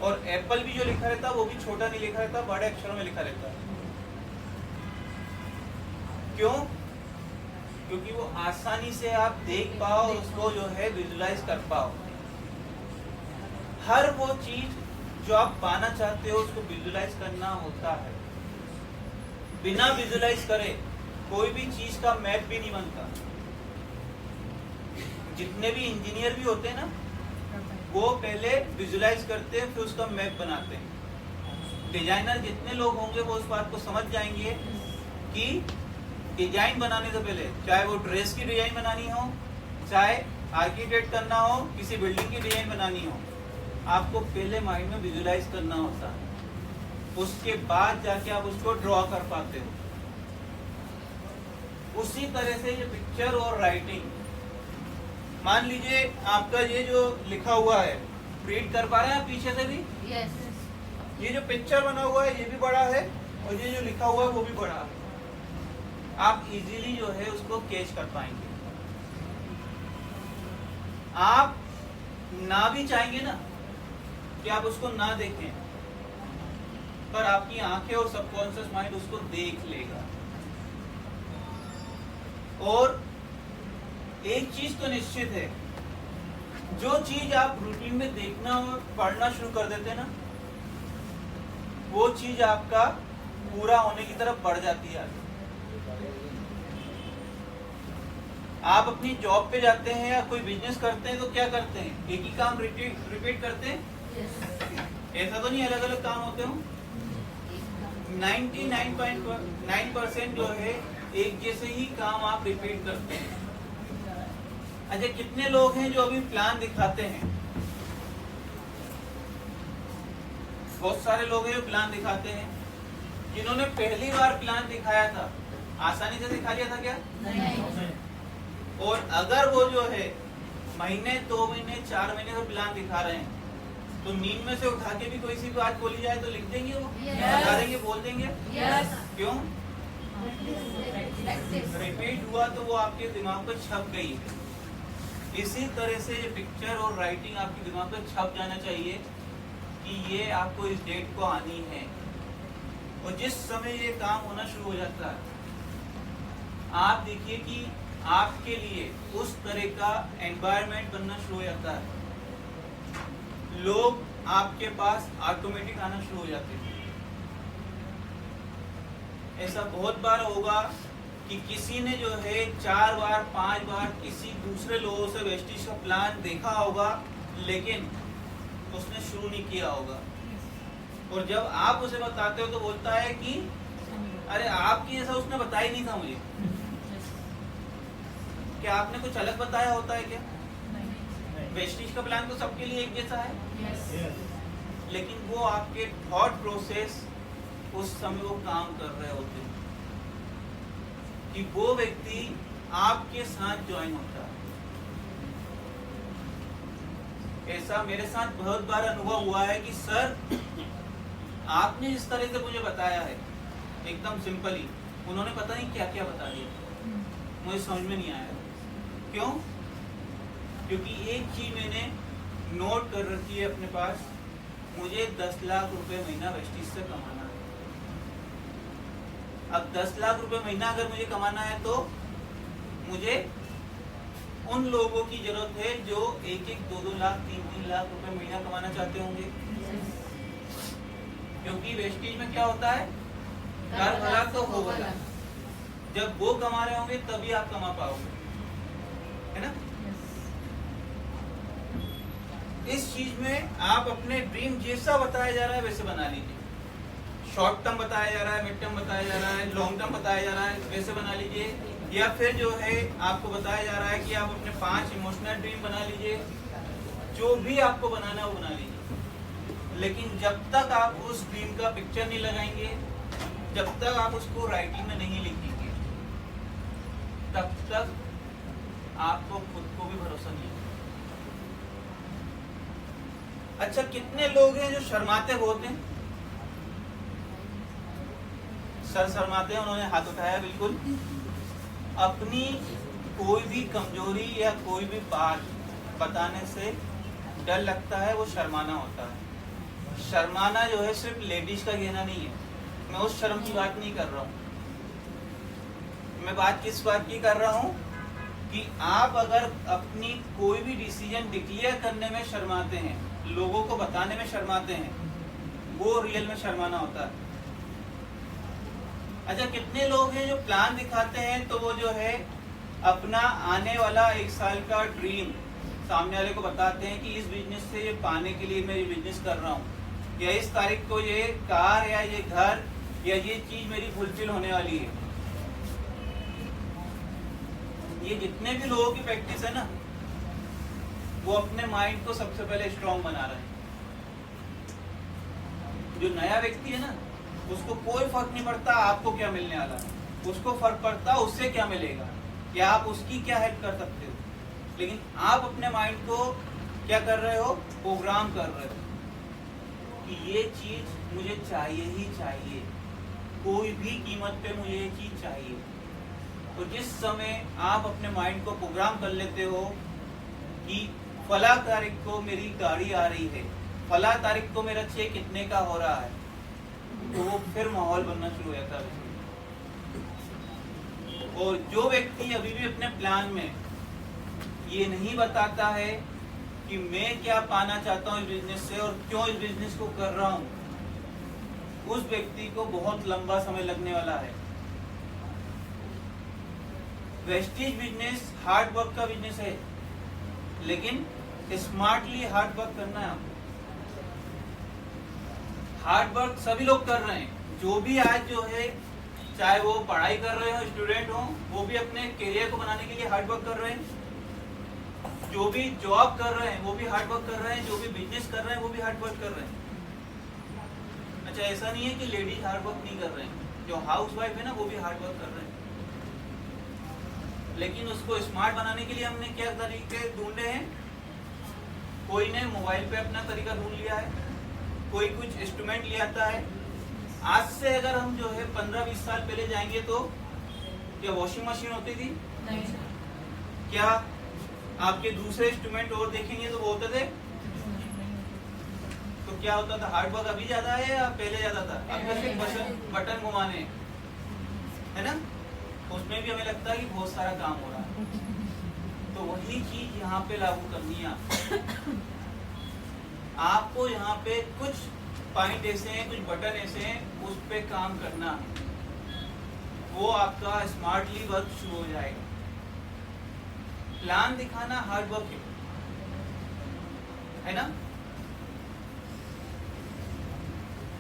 और एप्पल भी जो लिखा रहता है वो भी छोटा नहीं लिखा रहता, बड़े अक्षरों में लिखा रहता है। क्यों? क्योंकि वो आसानी से आप देख पाओ, उसको जो है विजुलाइज कर पाओ। हर वो चीज जो आप पाना चाहते हो उसको विजुलाइज करना होता है। बिना विजुलाइज करे कोई भी चीज का मैप भी नहीं बनता। जितने भी इंजीनियर भी होते हैं ना, वो पहले विजुलाइज करते हैं, फिर उसका मैप बनाते हैं। डिजाइनर जितने लोग होंगे वो उस बात को समझ जाएंगे कि डिजाइन बनाने से पहले, चाहे वो ड्रेस की डिजाइन बनानी हो, चाहे आर्किटेक्ट करना हो, किसी बिल्डिंग की डिजाइन बनानी हो, आपको पहले माइंड में विजुलाइज करना होता है, उसके बाद जाके आप उसको ड्रॉ कर पाते हो। उसी तरह से ये पिक्चर और राइटिंग, मान लीजिए आपका ये जो लिखा हुआ है, रीड कर पा रहे हैं आप पीछे से भी? यस। ये जो पिक्चर बना हुआ है ये भी बड़ा है, और ये जो लिखा हुआ है वो भी बड़ा है। आप इजीली जो है उसको कैच कर पाएंगे। आप ना भी चाहेंगे ना कि आप उसको ना देखें, पर आपकी आंखें और सबकॉन्शियस माइंड उसको देख लेगा। और एक चीज तो निश्चित है, जो चीज आप रूटीन में देखना और पढ़ना शुरू कर देते हैं ना, वो चीज आपका पूरा होने की तरफ बढ़ जाती है। आप अपनी जॉब पे जाते हैं या कोई बिजनेस करते हैं तो क्या करते हैं? एक ही काम रिपीट करते हैं? ऐसा तो नहीं अलग अलग काम होते हो। 99.9% जो है एक जैसे ही काम आप रिपीट करते हैं। अच्छा, कितने लोग हैं जो अभी प्लान दिखाते हैं? बहुत सारे लोग हैं जो प्लान दिखाते हैं। जिन्होंने पहली बार प्लान दिखाया था, आसानी से दिखा लिया था क्या? नहीं। और अगर वो जो है महीने, 2 महीने, 4 महीने से प्लान दिखा रहे हैं, तो नींद में से उठा के भी कोई सी बात बोली जाए तो लिख देंगे वो? बता देंगे, बोल देंगे? क्यों? रिपीट हुआ तो वो आपके दिमाग पर छप गई है। इसी तरह से ये पिक्चर और राइटिंग आपके दिमाग पर छप जाना चाहिए कि ये आपको इस डेट को आनी है। और जिस समय ये काम होना शुरू हो जाता है, आप देखिए कि आपके लिए उस तरह का एनवायरनमेंट बनना शुरू हो जाता है। लोग आपके पास ऑटोमेटिक आना शुरू हो जाते हैं। ऐसा बहुत बार होगा कि किसी ने जो है 4 बार 5 बार किसी दूसरे लोगों से वेस्टिज का प्लान देखा होगा, लेकिन उसने शुरू नहीं किया होगा। और जब आप उसे बताते हो तो बोलता है कि अरे आपकी जैसा उसने बताया नहीं था मुझे। क्या आपने कुछ अलग बताया होता है क्या? वेस्टिज का प्लान तो सबके लिए एक जैसा है। लेकिन वो आपके थॉट प्रोसेस उस समय वो काम कर रहे होते हैं कि वो व्यक्ति आपके साथ ज्वाइन होता है। ऐसा मेरे साथ बहुत बार अनुभव हुआ है कि सर आपने जिस तरह से मुझे बताया है एकदम सिंपली, उन्होंने पता नहीं क्या क्या बता दिया, मुझे समझ में नहीं आया। क्यों? क्योंकि एक चीज मैंने नोट कर रखी है अपने पास, मुझे 10 लाख रुपए महीना वेस्टिज से कमाना है। अब 10 लाख रुपए महीना अगर मुझे कमाना है तो मुझे उन लोगों की जरूरत है जो 1-1, 2-2 लाख, 3-3 लाख रुपए महीना कमाना चाहते होंगे। क्योंकि वेस्टिज में क्या होता है, कर भला तो हो भला। जब वो कमा रहे होंगे तभी आप कमा पाओगे, है ना? इस चीज में आप अपने ड्रीम जैसा बताया जा रहा है वैसे बना लीजिए। शॉर्ट टर्म बताया जा रहा है, मिड टर्म बताया जा रहा है, लॉन्ग टर्म बताया जा रहा है, वैसे बना लीजिए। या फिर जो है आपको बताया जा रहा है कि आप अपने 5 इमोशनल ड्रीम बना लीजिए। जो भी आपको बनाना है वो बना लीजिए, लेकिन जब तक आप उस ड्रीम का पिक्चर नहीं लगाएंगे, जब तक आप उसको राइटिंग में नहीं लिखेंगे, तब तक आपको खुद को भी भरोसा नहीं है। अच्छा, कितने लोग हैं जो शर्माते बहुत हैं? सर शर्माते हैं, उन्होंने हाथ उठाया। बिल्कुल, अपनी कोई भी कमजोरी या कोई भी बात बताने से डर लगता है, वो शर्माना होता है। शर्माना जो है सिर्फ लेडीज का कहना नहीं है। मैं उस शर्म की बात नहीं कर रहा हूँ। मैं बात किस बात की कर रहा हूँ कि आप अगर अपनी कोई भी डिसीजन डिक्लेयर करने में शर्माते हैं, लोगों को बताने में शर्माते हैं, वो रियल में शर्माना होता है। अच्छा, कितने लोग हैं जो प्लान दिखाते हैं तो वो जो है अपना आने वाला 1 साल का ड्रीम सामने वाले को बताते हैं कि इस बिजनेस से ये पाने के लिए मैं ये बिजनेस कर रहा हूँ, या इस तारीख को ये कार या ये घर या ये चीज मेरी फुलफिल होने वाली है। ये जितने भी लोगों की प्रैक्टिस है ना, वो अपने माइंड को सबसे पहले स्ट्रांग बना रहे हैं। जो नया व्यक्ति है ना, उसको कोई फर्क नहीं पड़ता आपको क्या मिलने वाला है, उसको फर्क पड़ता उससे क्या मिलेगा, या आप उसकी क्या हेल्प कर सकते हो। लेकिन आप अपने माइंड को क्या कर रहे हो, प्रोग्राम कर रहे हो कि ये चीज मुझे चाहिए ही चाहिए, कोई भी कीमत पे मुझे ये चीज चाहिए। तो जिस समय आप अपने माइंड को प्रोग्राम कर लेते हो कि फला तारीख को मेरी गाड़ी आ रही है, फला तारीख को मेरा चेक कितने का हो रहा है, तो वो फिर माहौल बनना शुरू हो जाता है। और जो व्यक्ति अभी भी अपने प्लान में ये नहीं बताता है कि मैं क्या पाना चाहता हूँ इस बिजनेस से और क्यों इस बिजनेस को कर रहा हूँ, उस व्यक्ति को बहुत लंबा समय लगने वाला है। वेस्टीज बिजनेस हार्ड वर्क का बिजनेस है, लेकिन स्मार्टली हार्ड वर्क करना है आपको। हार्ड वर्क सभी लोग कर रहे हैं। जो भी आज जो है, चाहे वो पढ़ाई कर रहे हो, स्टूडेंट हो, वो भी अपने करियर को बनाने के लिए हार्ड वर्क कर रहे हैं। जो भी जॉब कर रहे हैं वो भी हार्ड वर्क कर रहे हैं, जो भी बिजनेस कर रहे हैं वो भी हार्ड वर्क कर रहे हैं। अच्छा, ऐसा नहीं है कि लेडीज हार्ड वर्क नहीं कर रहे हैं, जो हाउस वाइफ है ना वो भी हार्ड वर्क कर रहे हैं। लेकिन उसको स्मार्ट बनाने के लिए हमने क्या तरीके ढूंढे हैं। कोई ने मोबाइल पे अपना तरीका ढूंढ लिया है, कोई कुछ इंस्ट्रूमेंट ले आता है। आज से अगर हम जो है 15-20 साल पहले जाएंगे तो क्या वॉशिंग मशीन होती थी? नहीं। क्या आपके दूसरे इंस्ट्रूमेंट और देखेंगे तो वो होते थे? तो क्या होता था? हार्ड वर्क अभी ज्यादा है या पहले ज्यादा था? अब तो सिर्फ बटन घुमाने है ना, उसमें भी हमें लगता है कि बहुत सारा काम हो रहा है। तो वही चीज यहाँ पे लागू करनी है आपको। यहाँ पे कुछ पॉइंट ऐसे हैं, कुछ बटन ऐसे हैं, उस पे काम करना है, वो आपका स्मार्टली वर्क शुरू हो जाएगा। प्लान दिखाना हार्ड वर्क है ना।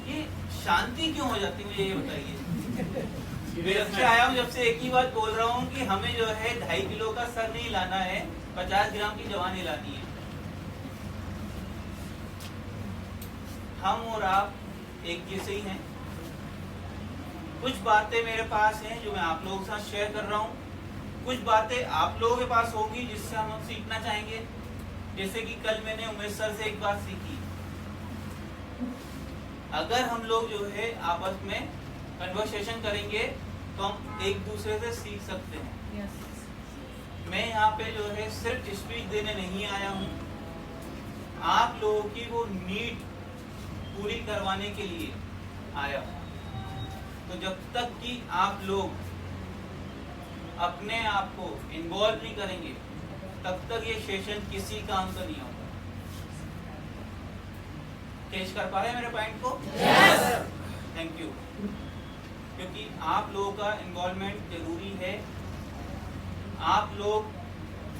ये शांति क्यों हो जाती है, मुझे ये बताइए। जब से आया हूँ, जब से एक ही बात बोल रहा हूँ कि हमें जो है 2.5 किलो का सर नहीं लाना है, 50 ग्राम की जवानी लानी है। हम और आप एक जैसे ही हैं। कुछ बातें मेरे पास हैं जो मैं आप लोगों के साथ शेयर कर रहा हूँ, कुछ बातें आप लोगों के पास होगी जिससे हम सीखना चाहेंगे। जैसे कि कल मैंने उमेश सर से एक बात सीखी, अगर हम लोग जो है आपस में कन्वर्सेशन करेंगे तो हम एक दूसरे से सीख सकते हैं। मैं यहाँ पे जो है सिर्फ स्पीच देने नहीं आया हूँ, आप लोगों की वो नीड पूरी करवाने के लिए आया हूँ। तो जब तक कि आप लोग अपने आप को इन्वॉल्व नहीं करेंगे, तब तक ये सेशन किसी काम का नहीं होगा। कैच कर पा रहे हैं मेरे पॉइंट को? Yes! Thank you. क्योंकि आप लोगों का इन्वॉल्वमेंट जरूरी है। आप लोग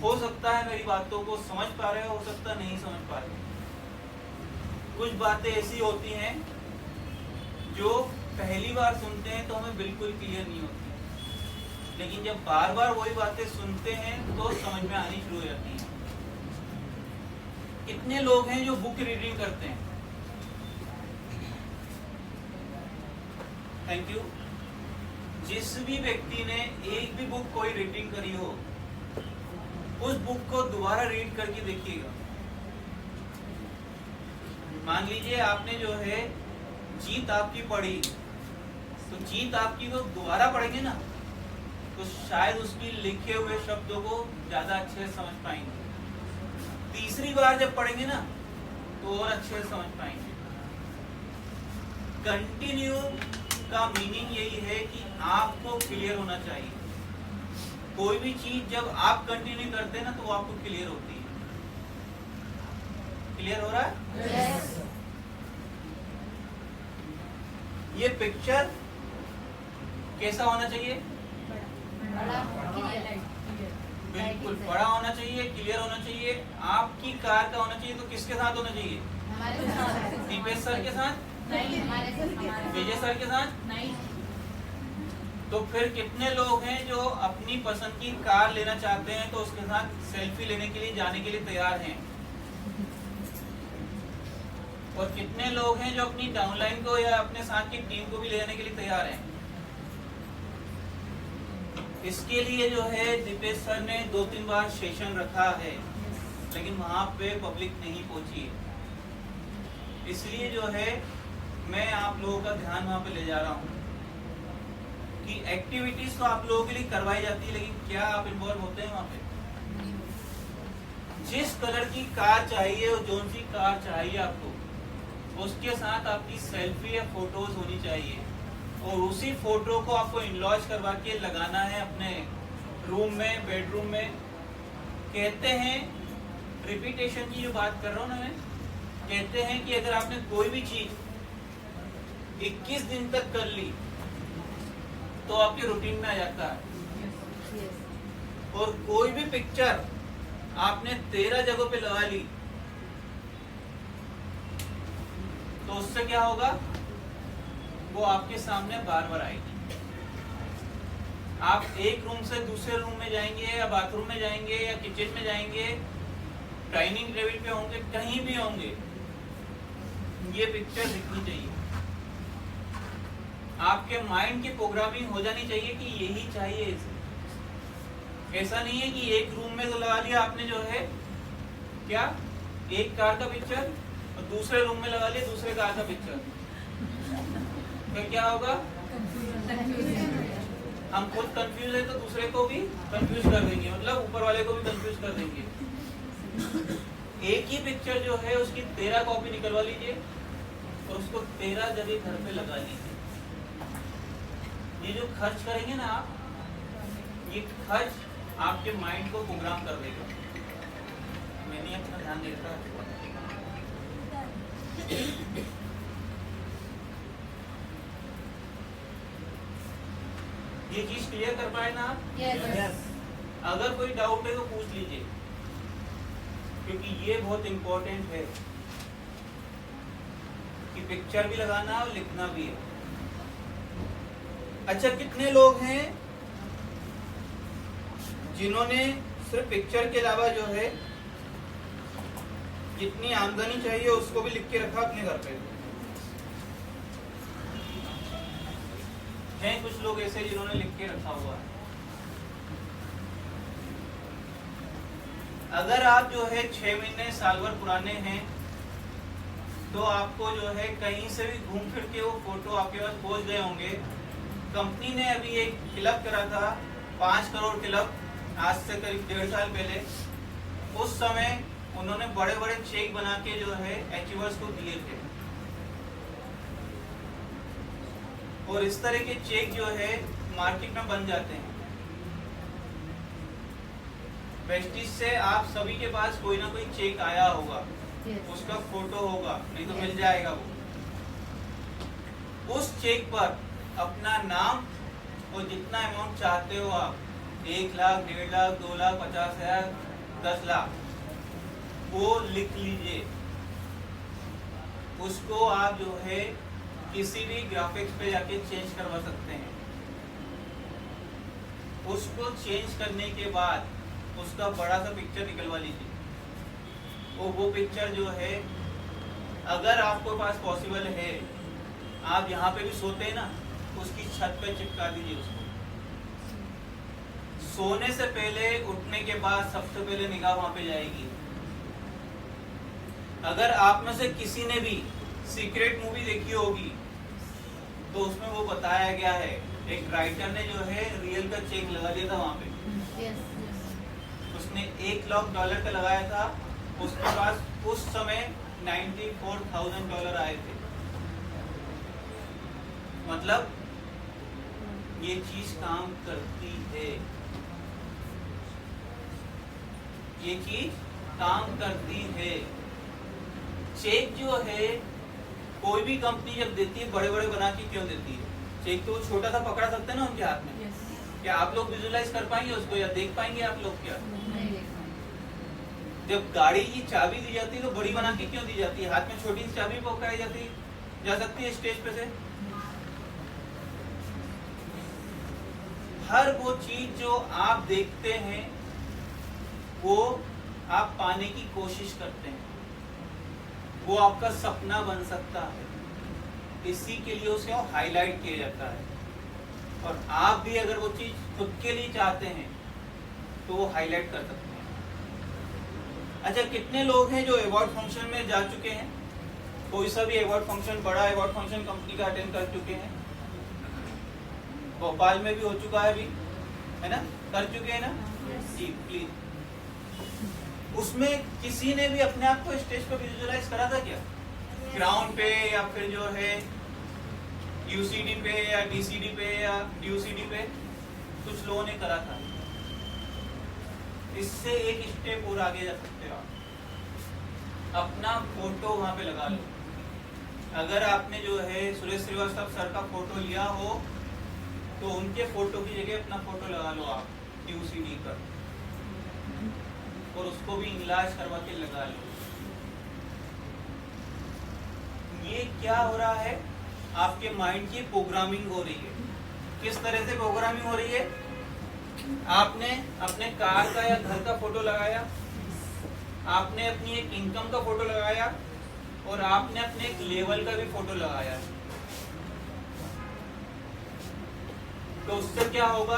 हो सकता है मेरी बातों को समझ पा रहे हो सकता नहीं समझ पा रहे हो, कुछ बातें ऐसी होती हैं जो पहली बार सुनते हैं तो हमें बिल्कुल क्लियर नहीं होती, लेकिन जब बार बार वही बातें सुनते हैं तो समझ में आनी शुरू हो जाती हैं। कितने लोग हैं जो बुक रीडिंग करते हैं? Thank you. जिस भी व्यक्ति ने एक भी बुक कोई रीडिंग करी हो, उस बुक को दोबारा रीड करके देखिएगा। मान लीजिए आपने जो है जीत आपकी पढ़ी, तो जीत आपकी को दोबारा पढ़ेंगे ना तो शायद उसकी लिखे हुए शब्दों को ज्यादा अच्छे से समझ पाएंगे। तीसरी बार जब पढ़ेंगे ना तो और अच्छे से समझ पाएंगे। कंटिन्यू का मीनिंग यही है कि आपको क्लियर होना चाहिए। कोई भी चीज जब आप कंटिन्यू करते हैं ना तो वो आपको क्लियर होती है। क्लियर हो रहा है? Yes. ये पिक्चर कैसा होना चाहिए? बिल्कुल बड़ा होना चाहिए, क्लियर होना चाहिए। आपकी कार का होना चाहिए तो किसके साथ होना चाहिए? दीपेश सर के साथ, विजय सर के साथ। तो फिर कितने लोग हैं जो अपनी पसंद की कार लेना चाहते हैं तो उसके साथ सेल्फी लेने के लिए जाने के लिए तैयार हैं? और कितने लोग हैं जो अपनी डाउनलाइन को या अपने साथ की टीम को भी ले जाने के लिए तैयार हैं? इसके लिए जो है दीपेश सर ने 2-3 बार सेशन रखा है, लेकिन वहां पे पब्लिक नहीं पहुंची है। इसलिए जो है मैं आप लोगों का ध्यान वहां पे ले जा रहा हूँ कि एक्टिविटीज तो आप लोगों के लिए करवाई जाती है, लेकिन क्या आप इन्वॉल्व होते हैं वहां पे? जिस कलर की कार चाहिए और जोन सी कार चाहिए आपको, उसके साथ आपकी सेल्फी या फोटोज होनी चाहिए, और उसी फोटो को आपको इनलॉज करवा के लगाना है अपने रूम में, बेडरूम में। कहते हैं, रिपीटेशन की जो बात कर रहा हूँ ना मैं, कहते हैं कि अगर आपने कोई भी चीज 21 दिन तक कर ली तो आपके रूटीन में आ जाता है। और कोई भी पिक्चर आपने 13 जगहों पे लगा ली तो उससे क्या होगा? वो आपके सामने बार बार आएगी। आप एक रूम से दूसरे रूम में जाएंगे या बाथरूम में जाएंगे या किचन में जाएंगे, डाइनिंग टेबल पे होंगे, कहीं भी होंगे, ये पिक्चर दिखनी चाहिए। आपके माइंड की प्रोग्रामिंग हो जानी चाहिए कि यही चाहिए इसे। ऐसा नहीं है कि एक रूम में तो लगा लिया आपने जो है क्या, एक कार का पिक्चर, और दूसरे रूम में लगा लिया दूसरे कार का पिक्चर। फिर क्या होगा? हम खुद कंफ्यूज है तो दूसरे को भी कंफ्यूज कर देंगे, मतलब ऊपर वाले को भी कंफ्यूज कर देंगे। एक ही पिक्चर जो है उसकी 13 कॉपी निकलवा लीजिए और उसको 13 जगह घर पे लगा लीजिए। ये जो खर्च करेंगे ना आप, ये खर्च आपके माइंड को प्रोग्राम कर देगा। मैंने अपना ध्यान देता है। ये चीज क्लियर कर पाए ना आप? Yes. अगर कोई डाउट है तो पूछ लीजिए, क्योंकि ये बहुत इंपॉर्टेंट है कि पिक्चर भी लगाना और लिखना भी है। अच्छा, कितने लोग हैं जिन्होंने सिर्फ पिक्चर के अलावा जो है जितनी आमदनी चाहिए उसको भी लिख के रखा अपने घर पे? हैं कुछ लोग ऐसे जिन्होंने लिख के रखा हुआ है। अगर आप जो है 6 महीने साल भर पुराने हैं तो आपको जो है कहीं से भी घूम फिर के वो फोटो आपके पास पहुंच गए होंगे। कंपनी ने अभी एक क्लब करा था, 5 करोड़ क्लब, आज से करीब 1.5 साल पहले। उस समय उन्होंने बड़े बड़े चेक बना के जो है अचीवर्स को दिए थे, और इस तरह के चेक जो है मार्केट में बन जाते हैं। वेस्टिज से आप सभी के पास कोई ना कोई चेक आया होगा, उसका फोटो होगा, नहीं तो मिल जाएगा वो। उस चेक पर अपना नाम और जितना अमाउंट चाहते हो आप, 1 लाख, 1.5 लाख, 2 लाख, 50,000, 10 लाख, वो लिख लीजिए। उसको आप जो है किसी भी ग्राफिक्स पे जाके चेंज करवा सकते हैं। उसको चेंज करने के बाद उसका बड़ा सा पिक्चर निकलवा लीजिए। वो पिक्चर जो है अगर आपको पास पॉसिबल है, आप यहाँ पे भी सोते हैं ना, उसकी छत पे चिपका दीजिए उसको। सोने से पहले, उठने के बाद सबसे पहले निगाह वहां पे जाएगी। अगर आप में से किसी ने भी सीक्रेट मूवी देखी होगी तो उसमें वो बताया गया है, एक राइटर ने जो है रियल का चेक लगा दिया था वहां पे। उसने $1 लाख का लगाया था, उसके पास उस समय $94,000 आए थे। मतलब ये चीज काम करती है, ये चीज काम करती है। चेक जो है कोई भी कंपनी जब देती है, बड़े बड़े बना के क्यों देती है? चेक तो वो छोटा सा पकड़ा सकते हैं ना उनके हाथ में। क्या आप लोग विजुअलाइज कर पाएंगे उसको, या देख पाएंगे आप लोग? क्या जब गाड़ी की चाबी दी जाती है तो बड़ी बना के क्यों दी जाती है? हाथ में छोटी सी चाबी पकड़ाई जाती जा सकती है स्टेज पे से। हर वो चीज जो आप देखते हैं वो आप पाने की कोशिश करते हैं, वो आपका सपना बन सकता है। इसी के लिए उसे हाईलाइट किया जाता है। और आप भी अगर वो चीज खुद के लिए चाहते हैं तो वो हाईलाइट कर सकते हैं। अच्छा, कितने लोग हैं जो अवार्ड फंक्शन में जा चुके हैं? कोई सा भी अवार्ड फंक्शन, बड़ा अवार्ड फंक्शन कंपनी का अटेंड कर चुके हैं? भोपाल में भी हो चुका है अभी, है ना? कर चुके हैं ना जी? प्लीज। उसमें किसी ने भी अपने आप को स्टेज पर विजुअलाइज करा था क्या? ग्राउंड पे या फिर जो है यूसीडी पे या डीसीडी पे या ड्यूसीडी पे? कुछ लोगों ने करा था। इससे एक स्टेप और आगे जा सकते हो आप। अपना फोटो वहां पे लगा लो। अगर आपने जो है सुरेश श्रीवास्तव सर का फोटो लिया हो तो उनके फोटो की जगह अपना फोटो लगा लो आप ड्यूसीडी पर, और उसको भी इलाज करवा के लगा लो। ये क्या हो रहा है? आपके माइंड की प्रोग्रामिंग हो रही है। किस तरह से प्रोग्रामिंग हो रही है? आपने अपने कार का या घर का फोटो लगाया, आपने अपनी एक इनकम का फोटो लगाया, और आपने अपने एक लेवल का भी फोटो लगाया। तो उससे क्या होगा?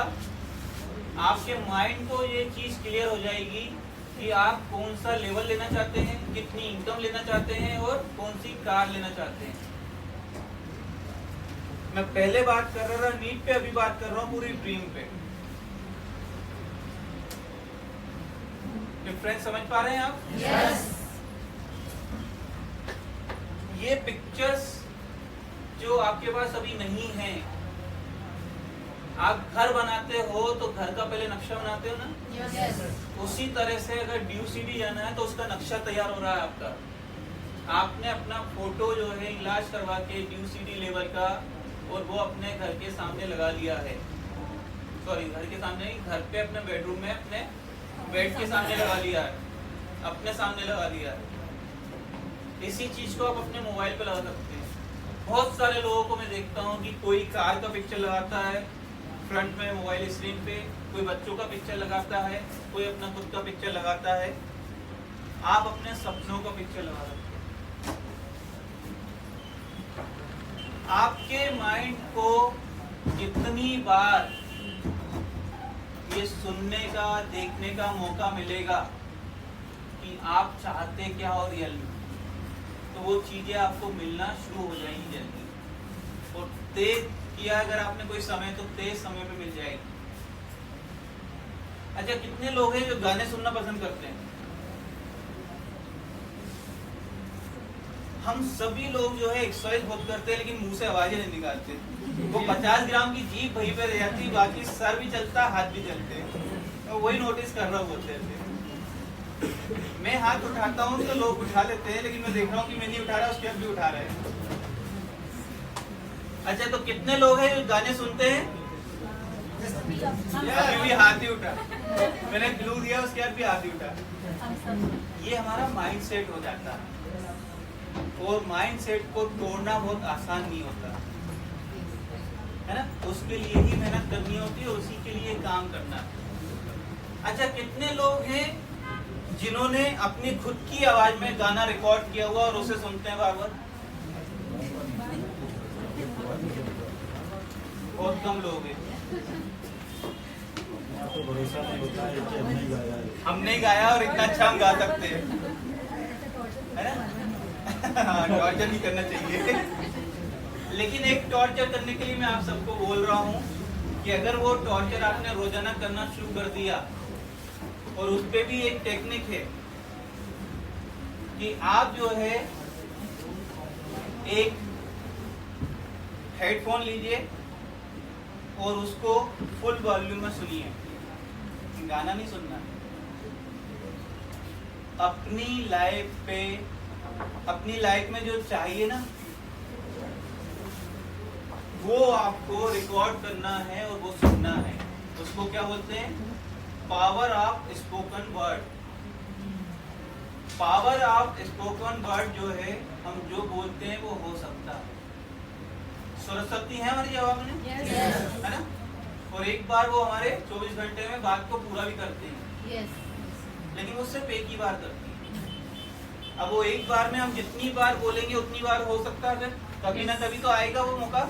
आपके माइंड को ये चीज क्लियर हो जाएगी कि आप कौन सा लेवल लेना चाहते हैं, कितनी इनकम लेना चाहते हैं, और कौन सी कार लेना चाहते हैं। मैं पहले बात कर रहा था नीड पे, अभी बात कर रहा हूँ पूरी ड्रीम पे। डिफरेंस समझ पा रहे हैं आप? Yes. ये पिक्चर्स जो आपके पास अभी नहीं है, आप घर बनाते हो तो घर का पहले नक्शा बनाते हो ना? Yes. उसी तरह से अगर ड्यूसीडी जाना है तो उसका नक्शा तैयार हो रहा है आपका। आपने अपना फोटो जो है इलाज करवा के ड्यूसीडी लेवल का, और वो अपने घर के सामने लगा लिया है। सॉरी, घर के सामने नहीं, घर पे अपने बेडरूम में अपने बेड के सामने लगा लिया है, अपने सामने लगा लिया है। इसी चीज को आप अपने मोबाइल पे लगा सकते हैं। बहुत सारे लोगों को मैं देखता हूँ कि कोई कार का पिक्चर लगाता है फ्रंट में मोबाइल स्क्रीन पे, कोई बच्चों का पिक्चर लगाता है, कोई अपना खुद का पिक्चर लगाता है। आप अपने सपनों का पिक्चर लगा सकते हैं। आपके माइंड को कितनी बार ये सुनने का, देखने का मौका मिलेगा कि आप चाहते क्या हो रियल में, तो वो चीजें आपको मिलना शुरू हो जाएंगी जल्दी। और तेज किया अगर आपने कोई समय, तो तेज समय पे मिल जाएगी। अच्छा, कितने लोग हैं जो गाने सुनना पसंद करते हैं? हम सभी लोग जो है एक्सरसाइज बहुत करते हैं लेकिन मुंह से आवाजें नहीं निकालते। वो 50 ग्राम की जीभ वहीं पे रह जाती, बाकी सर भी चलता, हाथ भी चलते हैं। तो वही नोटिस कर रहा हूँ बोलते थे। मैं हाथ उठाता हूँ तो लोग उठा लेते हैं, लेकिन मैं देख रहा हूँ कि मैं नहीं उठा रहा, उसके बाद भी उठा रहे हैं। अच्छा, तो कितने लोग हैं जो गाने सुनते हैं? अभी भी हाथ ही उठा। मैंने क्लू दिया, उसके बाद भी हाथ ही उठा। ये हमारा माइंड सेट हो जाता है। और माइंडसेट को तोड़ना बहुत आसान नहीं होता है ना, उसके लिए ही मेहनत करनी होती है, उसी के लिए काम करना है। अच्छा, कितने लोग हैं जिन्होंने अपनी खुद की आवाज में गाना रिकॉर्ड किया हुआ और उसे सुनते हैं बार बार? बहुत कम लोग हैं। आपको भरोसा नहीं होता है कि हमने गाया है। हमने गाया और इतना अच्छा हम गा सकते हैं, है ना? टॉर्चर नहीं करना चाहिए। लेकिन एक टॉर्चर करने के लिए मैं आप सबको बोल रहा हूँ कि अगर वो टॉर्चर आपने रोजाना करना शुरू कर दिया, और उस पे भी एक टेक्निक है कि आप जो है एक हेडफोन लीजिए और उसको फुल वॉल्यूम में सुनिए, गाना नहीं सुनना। अपनी लाइफ में जो चाहिए ना, वो आपको रिकॉर्ड करना है और वो सुनना है। उसको क्या बोलते हैं? Power of spoken word. Power of spoken word जो है, हम जो बोलते हैं वो हो सकता है। सरस्वती है हमारी जवाब में, है ना? और एक बार वो हमारे 24 घंटे में बात को पूरा भी करते हैं, लेकिन वो सिर्फ एक ही बार करती है। अब वो एक बार में हम जितनी बार बोलेंगे उतनी बार हो सकता है, कभी ना कभी तो आएगा वो मौका।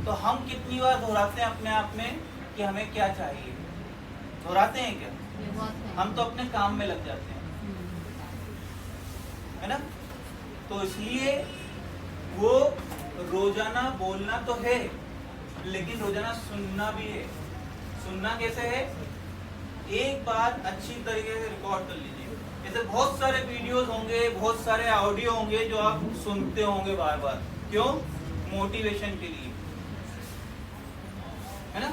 तो हम कितनी बार दोहराते हैं अपने आप में कि हमें क्या चाहिए? दोहराते हैं क्या? हम तो अपने काम में लग जाते हैं, है ना? तो इसलिए वो रोजाना बोलना तो है, लेकिन रोजाना सुनना भी है। सुनना कैसे है? एक बार अच्छी तरीके से रिकॉर्ड कर लीजिए। जैसे बहुत सारे वीडियोस होंगे, बहुत सारे ऑडियो होंगे जो आप सुनते होंगे बार बार। क्यों? मोटिवेशन के लिए, है ना?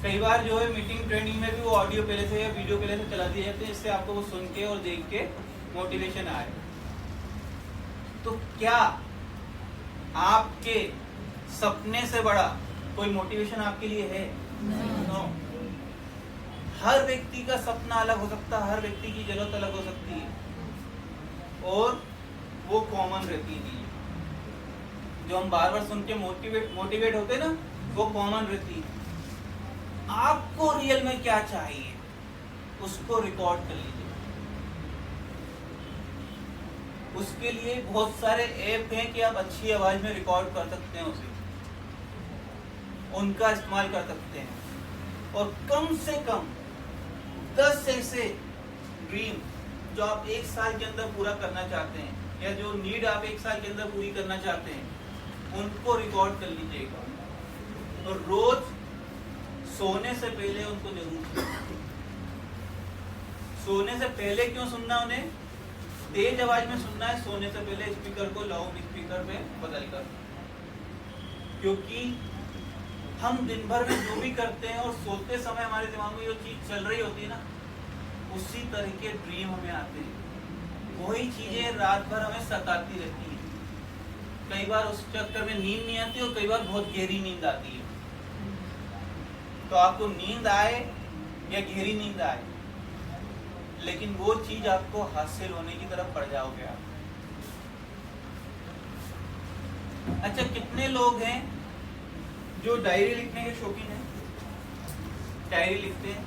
कई बार जो है मीटिंग ट्रेनिंग में भी वो ऑडियो पहले से या वीडियो पहले से चला दिए जाते हैं, इससे आपको वो सुन के और देख के मोटिवेशन आए। तो क्या आपके सपने से बड़ा कोई मोटिवेशन आपके लिए है? No. हर व्यक्ति का सपना अलग हो सकता है, हर व्यक्ति की जरूरत अलग हो सकती है, और वो कॉमन रहती है। जो हम बार बार सुन के मोटिवेट होते हैं ना, वो कॉमन रहती है। आपको रियल में क्या चाहिए, उसको रिकॉर्ड कर लीजिए। उसके लिए बहुत सारे ऐप हैं कि आप अच्छी आवाज में रिकॉर्ड कर सकते हैं उसे, उनका इस्तेमाल कर सकते हैं। और कम से कम 10 ऐसे ड्रीम जो आप एक साल के अंदर पूरा करना चाहते हैं, या जो नीड आप एक साल के अंदर पूरी करना चाहते हैं, उनको रिकॉर्ड कर लीजिएगा। और रोज सोने से पहले उनको जरूर सुनिए। सोने से पहले क्यों सुनना? उन्हें तेज आवाज में सुनना है सोने से पहले, स्पीकर को लाउड स्पीकर पे बदलकर। क्योंकि हम दिन भर में जो भी करते हैं और सोते समय हमारे दिमाग में जो चीज चल रही होती है ना, उसी तरह के ड्रीम हमें आते हैं। वही चीजें रात भर हमें सताती रहती है। कई बार उस चक्कर में नींद नहीं आती और कई बार बहुत गहरी नींद आती है। तो आपको नींद आए या गहरी नींद आए, लेकिन वो चीज आपको हासिल होने की तरफ बढ़ जाओगे आप। अच्छा, कितने लोग हैं जो डायरी लिखने के शौकीन हैं? डायरी लिखते हैं?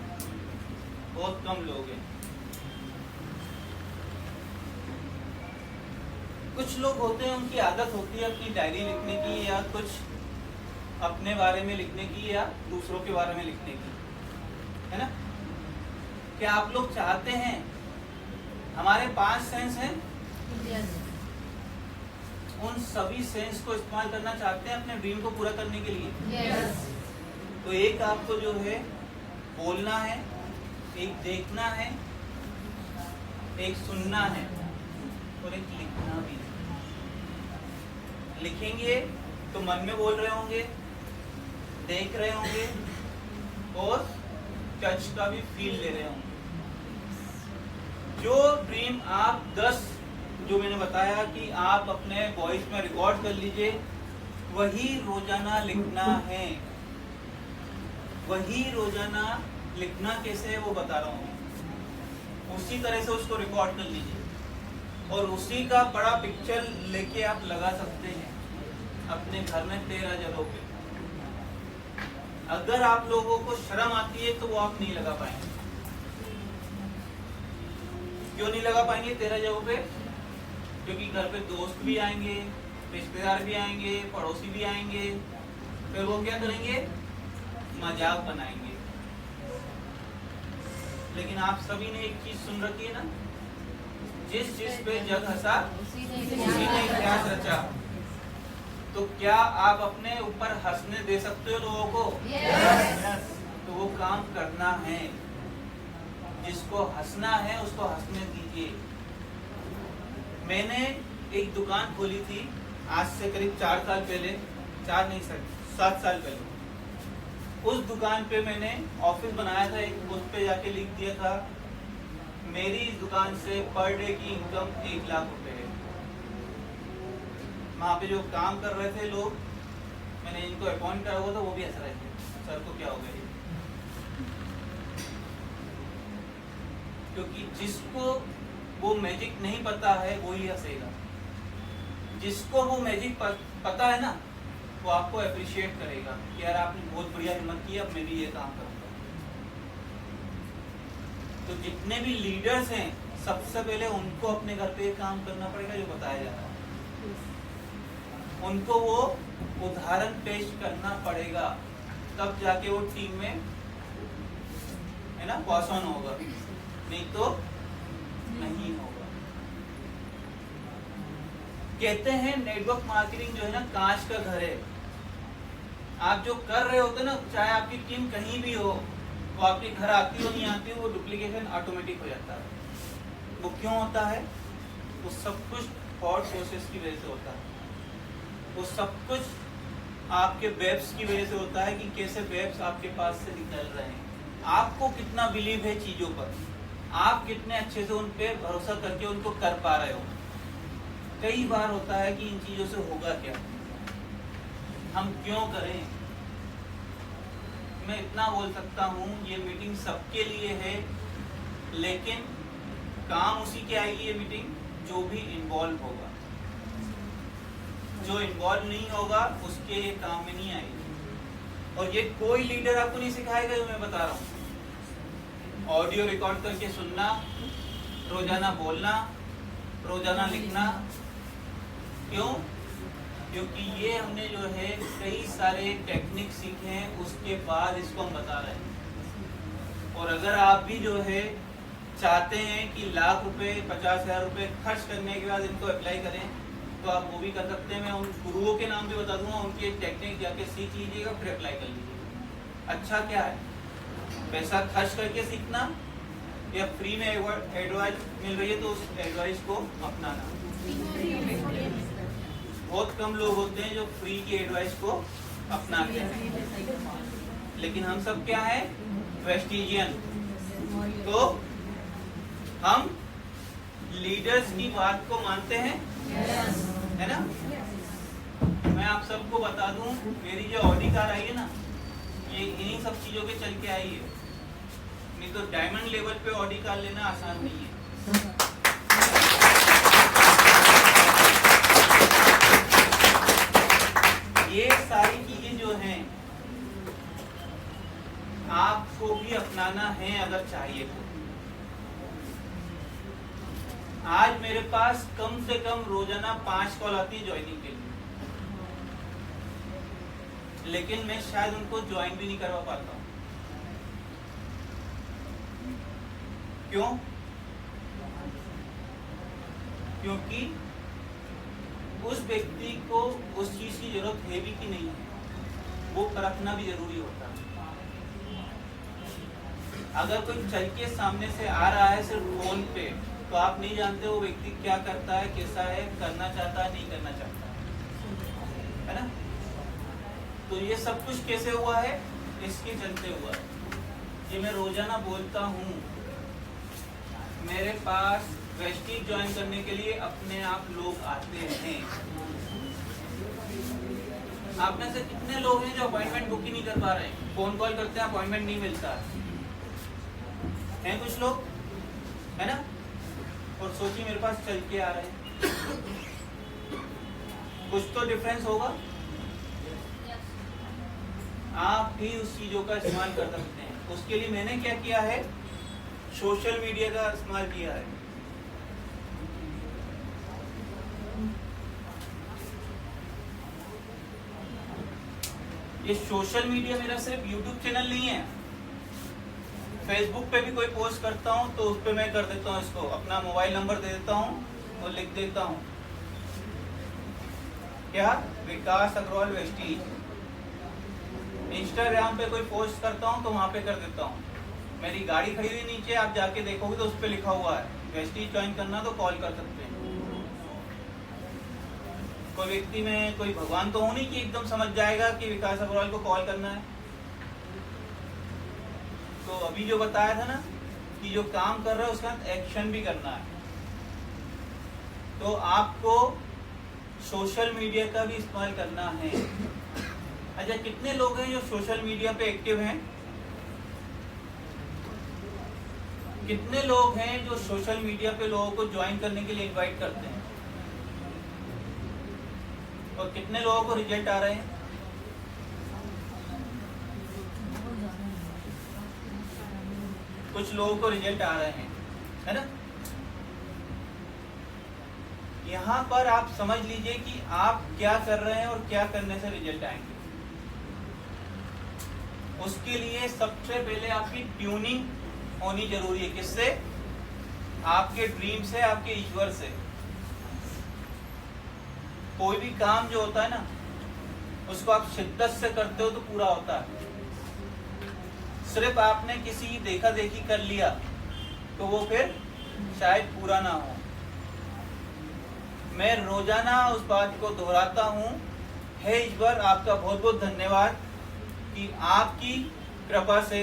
बहुत कम लोग हैं। कुछ लोग होते हैं, उनकी आदत होती है अपनी डायरी लिखने की, या कुछ अपने बारे में लिखने की, या दूसरों के बारे में लिखने की, है ना? क्या आप लोग चाहते हैं हमारे 5 सेंस हैं, उन सभी सेंस को इस्तेमाल करना चाहते हैं अपने ड्रीम को पूरा करने के लिए? तो एक आपको जो है बोलना है, एक देखना है, एक सुनना है, और एक लिखना भी है। लिखेंगे तो मन में बोल रहे होंगे, देख रहे होंगे, और टच का भी फील ले रहे होंगे। जो ड्रीम आप 10 जो मैंने बताया कि आप अपने वॉइस में रिकॉर्ड कर लीजिए, वही रोजाना लिखना है। वही रोजाना लिखना कैसे है वो बता रहा हूँ। उसी तरह से उसको रिकॉर्ड कर लीजिए और उसी का बड़ा पिक्चर लेके आप लगा सकते हैं अपने घर में 13 जगहों पे। अगर आप लोगों को शर्म आती है तो वो आप नहीं लगा पाएंगे। क्यों नहीं लगा पाएंगे 13 जगहों पे? क्योंकि घर पे दोस्त भी आएंगे, रिश्तेदार भी आएंगे, पड़ोसी भी आएंगे, फिर वो क्या करेंगे? मजाक बनाएंगे। लेकिन आप सभी ने एक चीज सुन रखी है ना, जिस चीज पे जग हंसा उसी ने इतिहास रचा। तो क्या आप अपने ऊपर हंसने दे सकते हो लोगों को? Yes. तो वो काम करना है, जिसको हंसना है उसको हंसने दीजिए। मैंने एक दुकान खोली थी आज से करीब 4 साल पहले, 4 नहीं सर 7 साल पहले। उस दुकान पे मैंने ऑफिस बनाया था, एक उस पे जाके लिख दिया था मेरी इस दुकान से पर डे की इनकम 1 लाख रुपए है। वहाँ पे जो काम कर रहे थे लोग, मैंने इनको अपॉइंट करा हुआ था, वो भी हंस रहे थे, सर को क्या हो गया? क्योंकि जिसको वो मैजिक नहीं पता है वो ही हंसेगा। जिसको वो मैजिक पता है ना, वो आपको अप्रिशिएट करेगा कि यार आपने बहुत बढ़िया हिम्मत की, अब मैं भी ये काम करूंगा। तो जितने भी लीडर्स हैं, सबसे पहले उनको अपने घर पे काम करना पड़ेगा जो बताया जा रहा है। उनको वो उदाहरण पेश करना पड़ेगा, तब जाके वो टीम में है ना पास ऑन होगा, नहीं तो नहीं होगा। कहते हैं नेटवर्क मार्केटिंग जो है ना कांच का घर है। आप जो कर रहे होते ना, चाहे आपकी टीम कहीं भी हो, वो आपके घर आती हो नहीं आती हो, वो डुप्लीकेशन ऑटोमेटिक हो जाता है। वो क्यों होता है? वो सब कुछ थॉट प्रोसेस की वजह से होता है। वो सब कुछ आपके वेब्स की वजह से होता है कि कैसे वेब्स आपके पास से निकल रहे हैं। आपको कितना बिलीव है चीजों पर, आप कितने अच्छे से उन पे भरोसा करके उनको कर पा रहे हो। कई बार होता है कि इन चीजों से होगा क्या, हम क्यों करें। मैं इतना बोल सकता हूँ, ये मीटिंग सबके लिए है, लेकिन काम उसी के आएगी ये मीटिंग जो भी इन्वॉल्व होगा। जो इन्वॉल्व नहीं होगा उसके ये काम में नहीं आएगी। और ये कोई लीडर आपको नहीं सिखाएगा, जो मैं बता रहा हूँ। ऑडियो रिकॉर्ड करके सुनना, रोजाना बोलना, रोजाना लिखना। क्यों? क्योंकि ये हमने जो है कई सारे टेक्निक सीखे हैं, उसके बाद इसको हम बता रहे हैं। और अगर आप भी जो है चाहते हैं कि लाख रुपए 50,000 रुपए खर्च करने के बाद इनको अप्लाई करें, तो आप वो भी कर सकते हैं। मैं उन गुरुओं के नाम भी बता दूंगा, उनके टेक्निक जाके सीख लीजिएगा, फिर अप्लाई कर लीजिएगा। अच्छा क्या है, पैसा खर्च करके सीखना या फ्री में एडवाइस मिल रही है तो उस एडवाइस को अपनाना। बहुत कम लोग होते हैं जो फ्री की एडवाइस को अपनाते हैं, लेकिन हम सब क्या है? प्रेस्टीजियन। तो हम लीडर्स की बात को मानते हैं, है ना? मैं आप सबको बता दूं, मेरी जो ऑडी कार आई है ना, ये इन्हीं सब चीजों पे चल के आई है। नहीं तो डायमंड लेवल पे ऑडी कार लेना आसान नहीं है। ये सारी चीजें जो हैं आपको भी अपनाना है अगर चाहिए तो। आज मेरे पास कम से कम रोजाना 5 कॉल आती है ज्वाइनिंग के लिए, लेकिन मैं शायद उनको ज्वाइन भी नहीं करवा पाता हूं। क्यों? क्योंकि उस व्यक्ति को उस चीज की जरूरत है भी कि नहीं है, वो परखना भी जरूरी होता है। अगर कोई चल के सामने से आ रहा है सिर्फ फोन पे, तो आप नहीं जानते वो व्यक्ति क्या करता है, कैसा है, करना चाहता है, नहीं करना चाहता है ना? तो ये सब कुछ कैसे हुआ है? इसके चलते हुआ है। ये मैं रोजाना बोलता हूँ, मेरे पास वेस्टीज ज्वाइन करने के लिए अपने आप लोग आते हैं। आप में से कितने लोग हैं जो अपॉइंटमेंट बुक ही नहीं कर पा रहे हैं? फोन कॉल करते हैं, अपॉइंटमेंट नहीं मिलता है कुछ लोग, है ना? और सोचिए मेरे पास चल के आ रहे हैं, कुछ तो डिफरेंस होगा। आप भी उस चीजों का इस्तेमाल कर सकते हैं। उसके लिए मैंने क्या किया है, सोशल मीडिया का इस्तेमाल किया है। ये सोशल मीडिया मेरा सिर्फ यूट्यूब चैनल नहीं है, फेसबुक पे भी कोई पोस्ट करता हूं तो उस पे मैं कर देता हूं, इसको अपना मोबाइल नंबर दे देता हूं और लिख देता हूं क्या, विकास अग्रवाल वेस्टीज। इंस्टाग्राम पे कोई पोस्ट करता हूं तो वहां पे कर देता हूं। मेरी गाड़ी खड़ी हुई नीचे, आप जाके देखोगे तो उस पे लिखा हुआ है वेस्टीज ज्वाइन करना, तो कॉल कर सकते हैं। कोई व्यक्ति में कोई भगवान तो हो नहीं कि एकदम समझ जाएगा कि विकास अग्रवाल को कॉल करना है। तो अभी जो बताया था ना कि जो काम कर रहा है उसका एक्शन भी करना है, तो आपको सोशल मीडिया का भी इस्तेमाल करना है। अच्छा, कितने लोग हैं जो सोशल मीडिया पे एक्टिव हैं? कितने लोग हैं जो सोशल मीडिया पे लोगों को ज्वाइन करने के लिए इनवाइट करते हैं? और कितने लोगों को रिजल्ट आ रहे हैं? कुछ लोगों को रिजल्ट आ रहे हैं, है ना। यहाँ पर आप समझ लीजिए कि आप क्या कर रहे हैं और क्या करने से रिजल्ट आएंगे। उसके लिए सबसे पहले आपकी ट्यूनिंग होनी जरूरी है। किससे? आपके ड्रीम से, आपके ईश्वर से। कोई भी काम जो होता है ना, उसको आप शिद्दत से करते हो तो पूरा होता है। सिर्फ आपने किसी की देखा देखी कर लिया तो वो फिर शायद पूरा ना हो। मैं रोजाना उस बात को दोहराता हूँ, हे ईश्वर आपका बहुत बहुत धन्यवाद कि आपकी कृपा से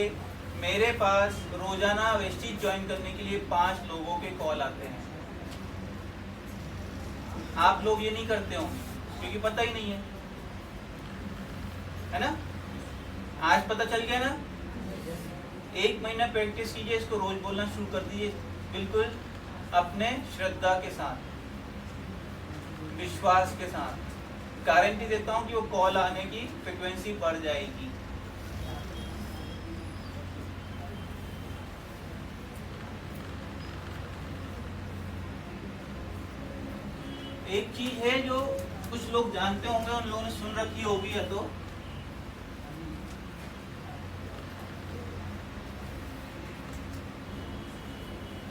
मेरे पास रोजाना वेस्टीज ज्वाइन करने के लिए 5 लोगों के कॉल आते हैं। आप लोग ये नहीं करते हो क्योंकि पता ही नहीं है ना। आज पता चल गया ना। 1 महीना प्रैक्टिस कीजिए, इसको रोज बोलना शुरू कर दीजिए, बिल्कुल अपने श्रद्धा के साथ, विश्वास के साथ। गारंटी देता हूं कि वो कॉल आने की फ्रिक्वेंसी बढ़ जाएगी। एक चीज है जो कुछ लोग जानते होंगे, उन लोगों ने सुन रखी होगी या तो,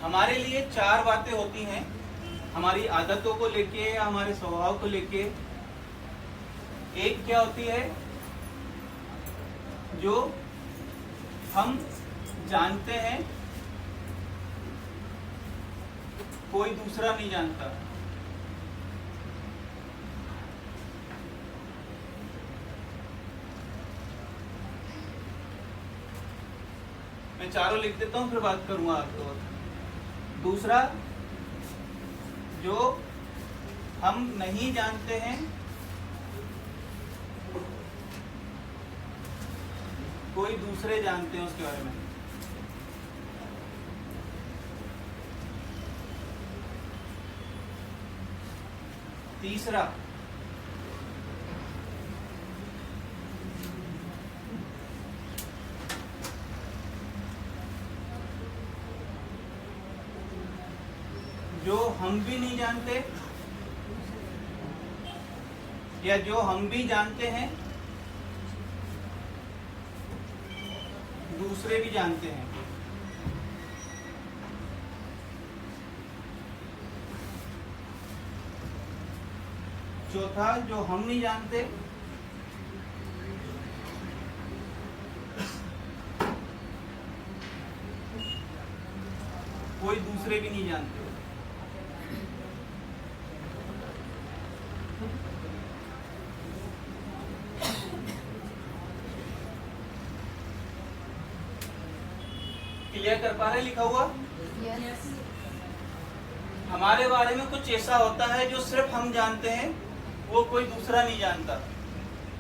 हमारे लिए 4 बातें होती हैं हमारी आदतों को लेके या हमारे स्वभाव को लेके। एक क्या होती है जो हम जानते हैं, कोई दूसरा नहीं जानता। मैं चारों लिख देता हूं, फिर बात करूंगा आपको। दूसरा, जो हम नहीं जानते हैं, कोई दूसरे जानते हैं उसके बारे में। तीसरा, जो हम भी नहीं जानते या जो हम भी जानते हैं दूसरे भी जानते हैं। चौथा, जो हम नहीं जानते कोई दूसरे भी नहीं जानते। क्लियर कर पा रहे लिखा हुआ? Yes. हमारे बारे में कुछ ऐसा होता है जो सिर्फ हम जानते हैं, वो कोई दूसरा नहीं जानता।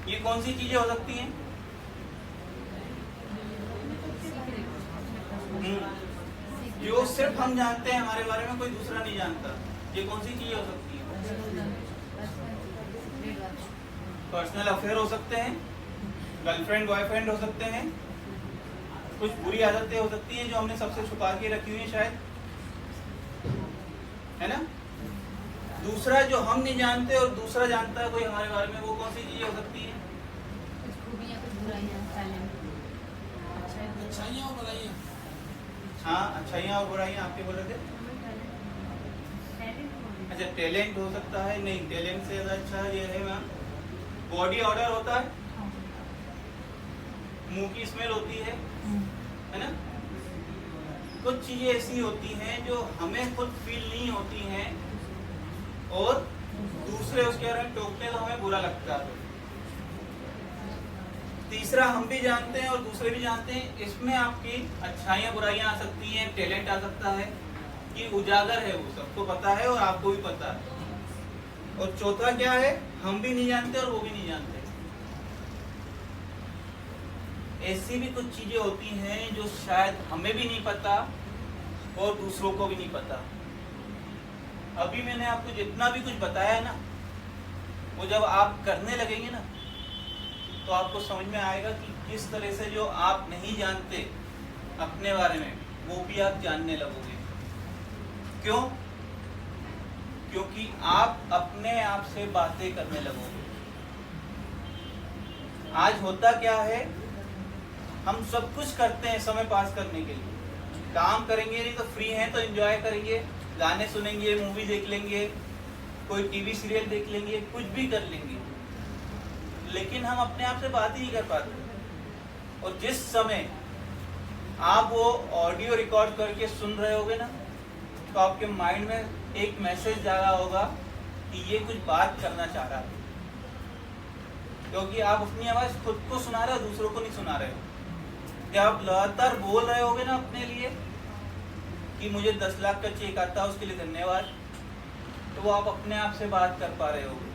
ये कौन सी चीजें हो सकती हैं? जो सिर्फ हम जानते हैं हमारे बारे में, कोई दूसरा नहीं जानता। ये कौन सी चीज हो सकती है? पर्सनल अफेयर हो सकते हैं, गर्लफ्रेंड बॉयफ्रेंड हो सकते हैं, कुछ बुरी आदतें हो सकती हैं जो हमने सबसे छुपा के रखी हुई है शायद, है ना। दूसरा जो हम नहीं जानते और दूसरा जानता है कोई हमारे बारे में, वो कौन सी चीज हो सकती है? अच्छाइयाँ और बुराइयाँ। हाँ, अच्छाइयाँ और बुराइयाँ आपके बोल रहे थे। अच्छा, टैलेंट हो सकता है। नहीं, टैलेंट से ज्यादा अच्छा ये है मैम, बॉडी ऑर्डर होता है, मुंह की स्मेल होती है ना। कुछ चीजें ऐसी होती हैं जो हमें खुद फील नहीं होती हैं और दूसरे उसके बारे में टोकते तो हमें बुरा लगता है। तीसरा, हम भी जानते हैं और दूसरे भी जानते हैं, इसमें आपकी अच्छाइयाँ बुराइयां आ सकती हैं, टैलेंट आ सकता है कि उजागर है, वो सबको पता है और आपको भी पता है। और चौथा क्या है, हम भी नहीं जानते और वो भी नहीं जानते। ऐसी भी कुछ चीजें होती हैं जो शायद हमें भी नहीं पता और दूसरों को भी नहीं पता। अभी मैंने आपको जितना भी कुछ बताया है ना, वो जब आप करने लगेंगे ना तो आपको समझ में आएगा कि किस तरह से जो आप नहीं जानते अपने बारे में, वो भी आप जानने लगोगे। क्यों? क्योंकि आप अपने आप से बातें करने लगोगे। आज होता क्या है, हम सब कुछ करते हैं समय पास करने के लिए। काम करेंगे नहीं तो फ्री हैं तो एंजॉय करेंगे, गाने सुनेंगे, मूवी देख लेंगे, कोई टीवी सीरियल देख लेंगे, कुछ भी कर लेंगे, लेकिन हम अपने आप से बात ही नहीं कर पाते। और जिस समय आप वो ऑडियो रिकॉर्ड करके सुन रहे होगे ना, तो आपके माइंड में एक मैसेज जा रहा होगा कि ये कुछ बात करना चाह रहा है, क्योंकि आप अपनी आवाज खुद को सुना रहे हो, दूसरों को नहीं सुना रहे हो। जब आप लगातार बोल रहे होगे ना अपने लिए कि मुझे 10 लाख का चेक आता है उसके लिए धन्यवाद, तो वो आप अपने आप से बात कर पा रहे होगे।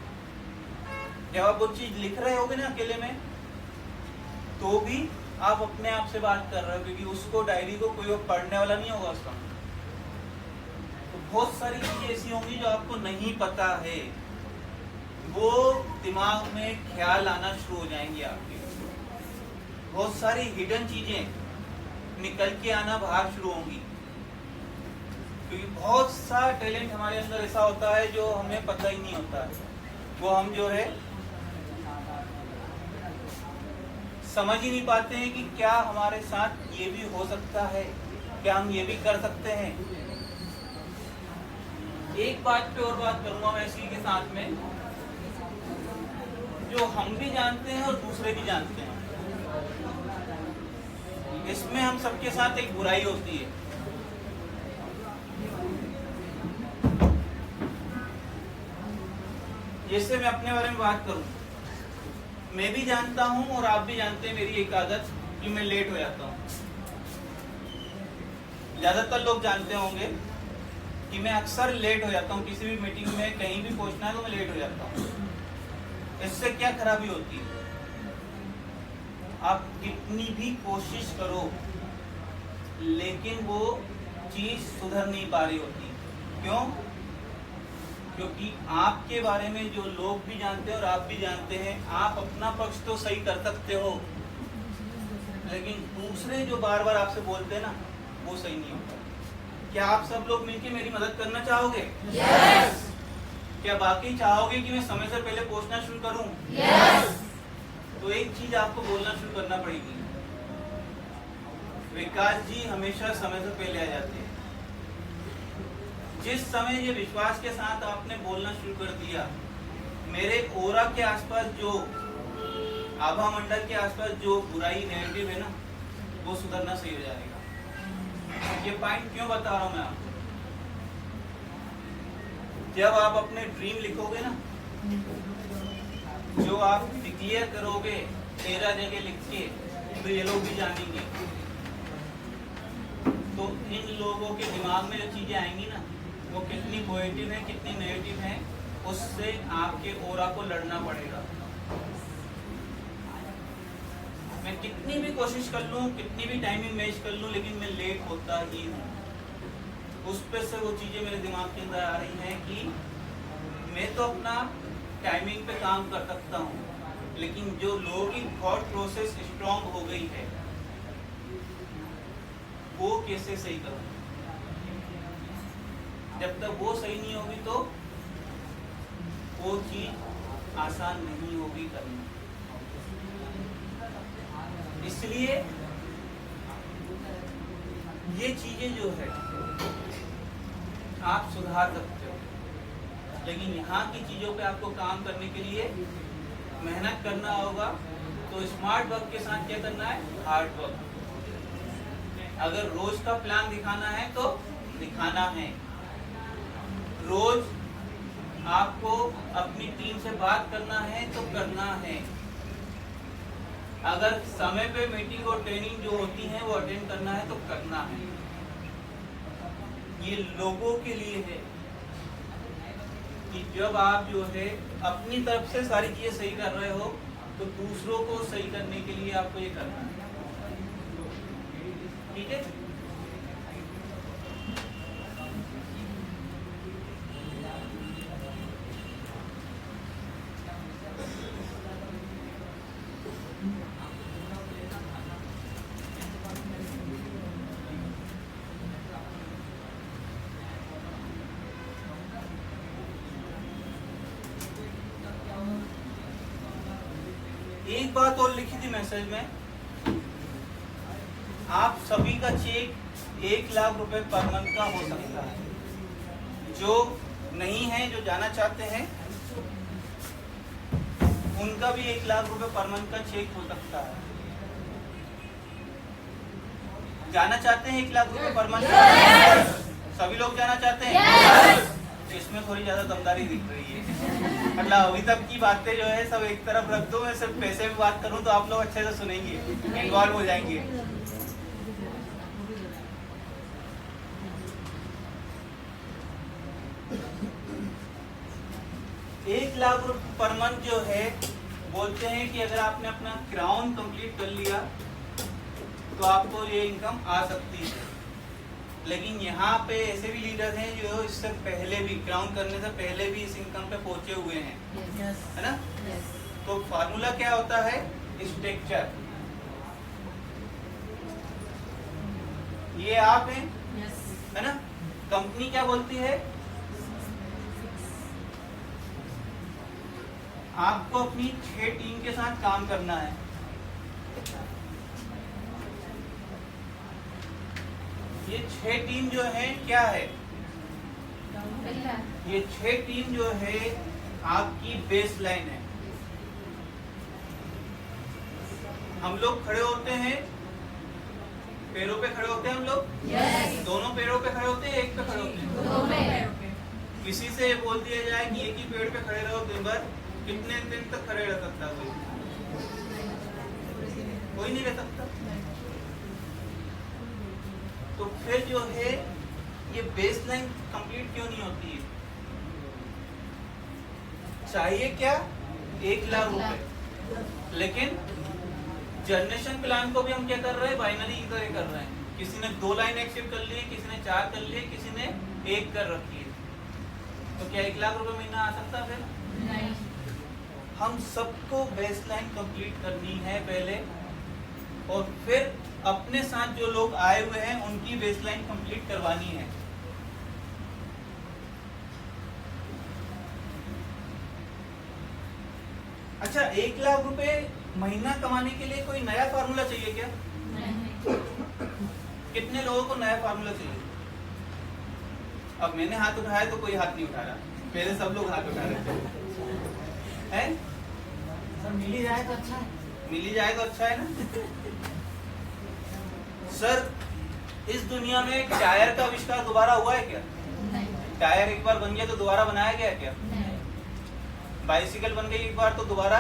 जब आप वो चीज लिख रहे होगे ना अकेले में, तो भी आप अपने आप से बात कर रहे हो, क्योंकि उसको, डायरी को कोई और पढ़ने वाला नहीं होगा उसका। तो बहुत सारी चीजें ऐसी होंगी जो आपको नहीं पता है, वो दिमाग में ख्याल आना शुरू हो जाएंगे आपके। बहुत सारी हिडन चीजें निकल के आना बाहर शुरू होंगी, क्योंकि बहुत सा टैलेंट हमारे अंदर ऐसा होता है जो हमें पता ही नहीं होता है। वो हम जो है समझ ही नहीं पाते हैं कि क्या हमारे साथ ये भी हो सकता है, क्या हम ये भी कर सकते हैं। एक बात पे और बात करूंगा मैं इसी के साथ में, जो हम भी जानते हैं और दूसरे भी जानते हैं, इसमें हम सबके साथ एक बुराई होती है। जैसे मैं अपने बारे में बात करूं, मैं भी जानता हूं और आप भी जानते हैं मेरी एक आदत कि मैं लेट हो जाता हूं। ज्यादातर लोग जानते होंगे कि मैं अक्सर लेट हो जाता हूं, किसी भी मीटिंग में कहीं भी पहुंचना है तो मैं लेट हो जाता हूं। इससे क्या खराबी होती है, आप कितनी भी कोशिश करो लेकिन वो चीज सुधर नहीं पा रही होती। क्यों? क्योंकि आपके बारे में जो लोग भी जानते हैं और आप भी जानते हैं, आप अपना पक्ष तो सही कर सकते हो, लेकिन दूसरे जो बार बार आपसे बोलते हैं ना, वो सही नहीं होता। क्या आप सब लोग मिलकर मेरी मदद करना चाहोगे? Yes! क्या बाकी चाहोगे कि मैं समय से पहले पहुंचना शुरू करूं? Yes! तो एक चीज आपको बोलना शुरू करना पड़ेगी। विकास जी हमेशा समय से पहले आ जाते हैं। जिस समय ये विश्वास के साथ आपने बोलना शुरू कर दिया, मेरे ओरा के आसपास जो आभा मंडल के आसपास जो बुराई नेगेटिव है ना, वो सुधरना सही हो जाएगा। ये पॉइंट क्यों बता रहा हूं मैं आपको? जब आप अपने ड्रीम लिखोगे ना, जो आप डिक्लेयर करोगे 13 जगह लिख के, तो ये लोग भी जानेंगे। तो इन लोगों के दिमाग में जो चीजें आएंगी ना, वो कितनी पॉजिटिव है कितनी नेगेटिव है, उससे आपके ओरा को लड़ना पड़ेगा। मैं कितनी भी कोशिश कर लूं, कितनी भी टाइमिंग मैच कर लूं, लेकिन मैं लेट होता ही हूं। उस पर से वो चीजें मेरे दिमाग के अंदर आ रही हैं कि मैं तो अपना टाइमिंग पे काम कर सकता हूँ, लेकिन जो लोगों की थॉट प्रोसेस स्ट्रांग हो गई है वो कैसे सही करूँ। जब तक वो सही नहीं होगी तो वो चीज आसान नहीं होगी करना। इसलिए ये चीजें जो है आप सुधार सकते हो, लेकिन यहाँ की चीजों पे आपको काम करने के लिए मेहनत करना होगा। तो स्मार्ट वर्क के साथ क्या करना है, हार्ड वर्क। अगर रोज का प्लान दिखाना है तो दिखाना है। रोज आपको अपनी टीम से बात करना है तो करना है। अगर समय पे मीटिंग और ट्रेनिंग जो होती है वो अटेंड करना है तो करना है। ये लोगों के लिए है कि जब आप जो है अपनी तरफ से सारी चीजें सही कर रहे हो तो दूसरों को सही करने के लिए आपको ये करना है। ठीक है। एक बात और लिखी थी मैसेज में, आप सभी का चेक 1 लाख रुपए पर मंथ का हो सकता है। जो नहीं है, जो जाना चाहते हैं, उनका भी 1 लाख रुपए पर मंथ का चेक हो सकता है। जाना चाहते हैं 1 लाख रुपए पर मंथ? सभी लोग जाना चाहते हैं? इसमें थोड़ी ज्यादा दमदारी दिख रही है। मतलब अभी तक की बातें जो है सब एक तरफ रख दो, मैं सिर्फ पैसे में बात करूं तो आप लोग अच्छे से सुनेंगे, इन्वॉल्व हो जाएंगे। एक लाख रुपए पर मंथ जो है, बोलते हैं कि अगर आपने अपना क्राउन कंप्लीट कर लिया तो आपको ये इनकम आ सकती है। लेकिन यहाँ पे ऐसे भी लीडर हैं जो इससे पहले भी, क्राउन करने से पहले भी इस इनकम पे पहुंचे हुए हैं, है ना। तो फार्मूला क्या होता है, स्ट्रक्चर। ये आप हैं, है ना। कंपनी क्या बोलती है, आपको अपनी 6 टीम के साथ काम करना है। ये 6 टीम जो है क्या है, ये 6 टीम जो है आपकी बेस लाइन है। हम लोग खड़े होते हैं, पैरों पे खड़े होते हैं हम लोग। दोनों पैरों पे खड़े होते हैं, एक पे खड़े होते हैं। किसी से बोल दिया जाए कि एक ही पेड़ पे खड़े रहो दिन भर, कितने दिन तक खड़े रह सकता है? कोई नहीं रह सकता। तो फिर जो है ये बेसलाइन कंप्लीट क्यों नहीं होती है? चाहिए क्या, 1 लाख रुपए, लेकिन जनरेशन प्लान को भी हम क्या कर रहे हैं, बाइनरी की तरह कर रहे हैं। किसी ने 2 लाइन एक्सेप्ट कर लिए, किसी ने 4 कर लिए, किसी ने 1 कर रखी है। तो क्या 1 लाख रुपए महीना आ सकता है? फिर नहीं। हम सबको बेसलाइन कंप्लीट करनी है पहले, और फिर अपने साथ जो लोग आए हुए हैं उनकी बेसलाइन कंप्लीट करवानी है। अच्छा, 1 लाख रुपए महीना कमाने के लिए कोई नया फार्मूला चाहिए क्या? नहीं। कितने लोगों को नया फार्मूला चाहिए? अब मैंने हाथ उठाया तो कोई हाथ नहीं उठा रहा, पहले सब लोग हाथ उठा रहे थे। हैं? मिल ही जाए तो अच्छा है। मिल ही जाए तो अच्छा है ना। सर, इस दुनिया में टायर का आविष्कार दोबारा हुआ है क्या? नहीं। टायर एक बार बन गया तो दोबारा बनाया गया क्या? नहीं। बाइसिकल बन गई एक बार तो दोबारा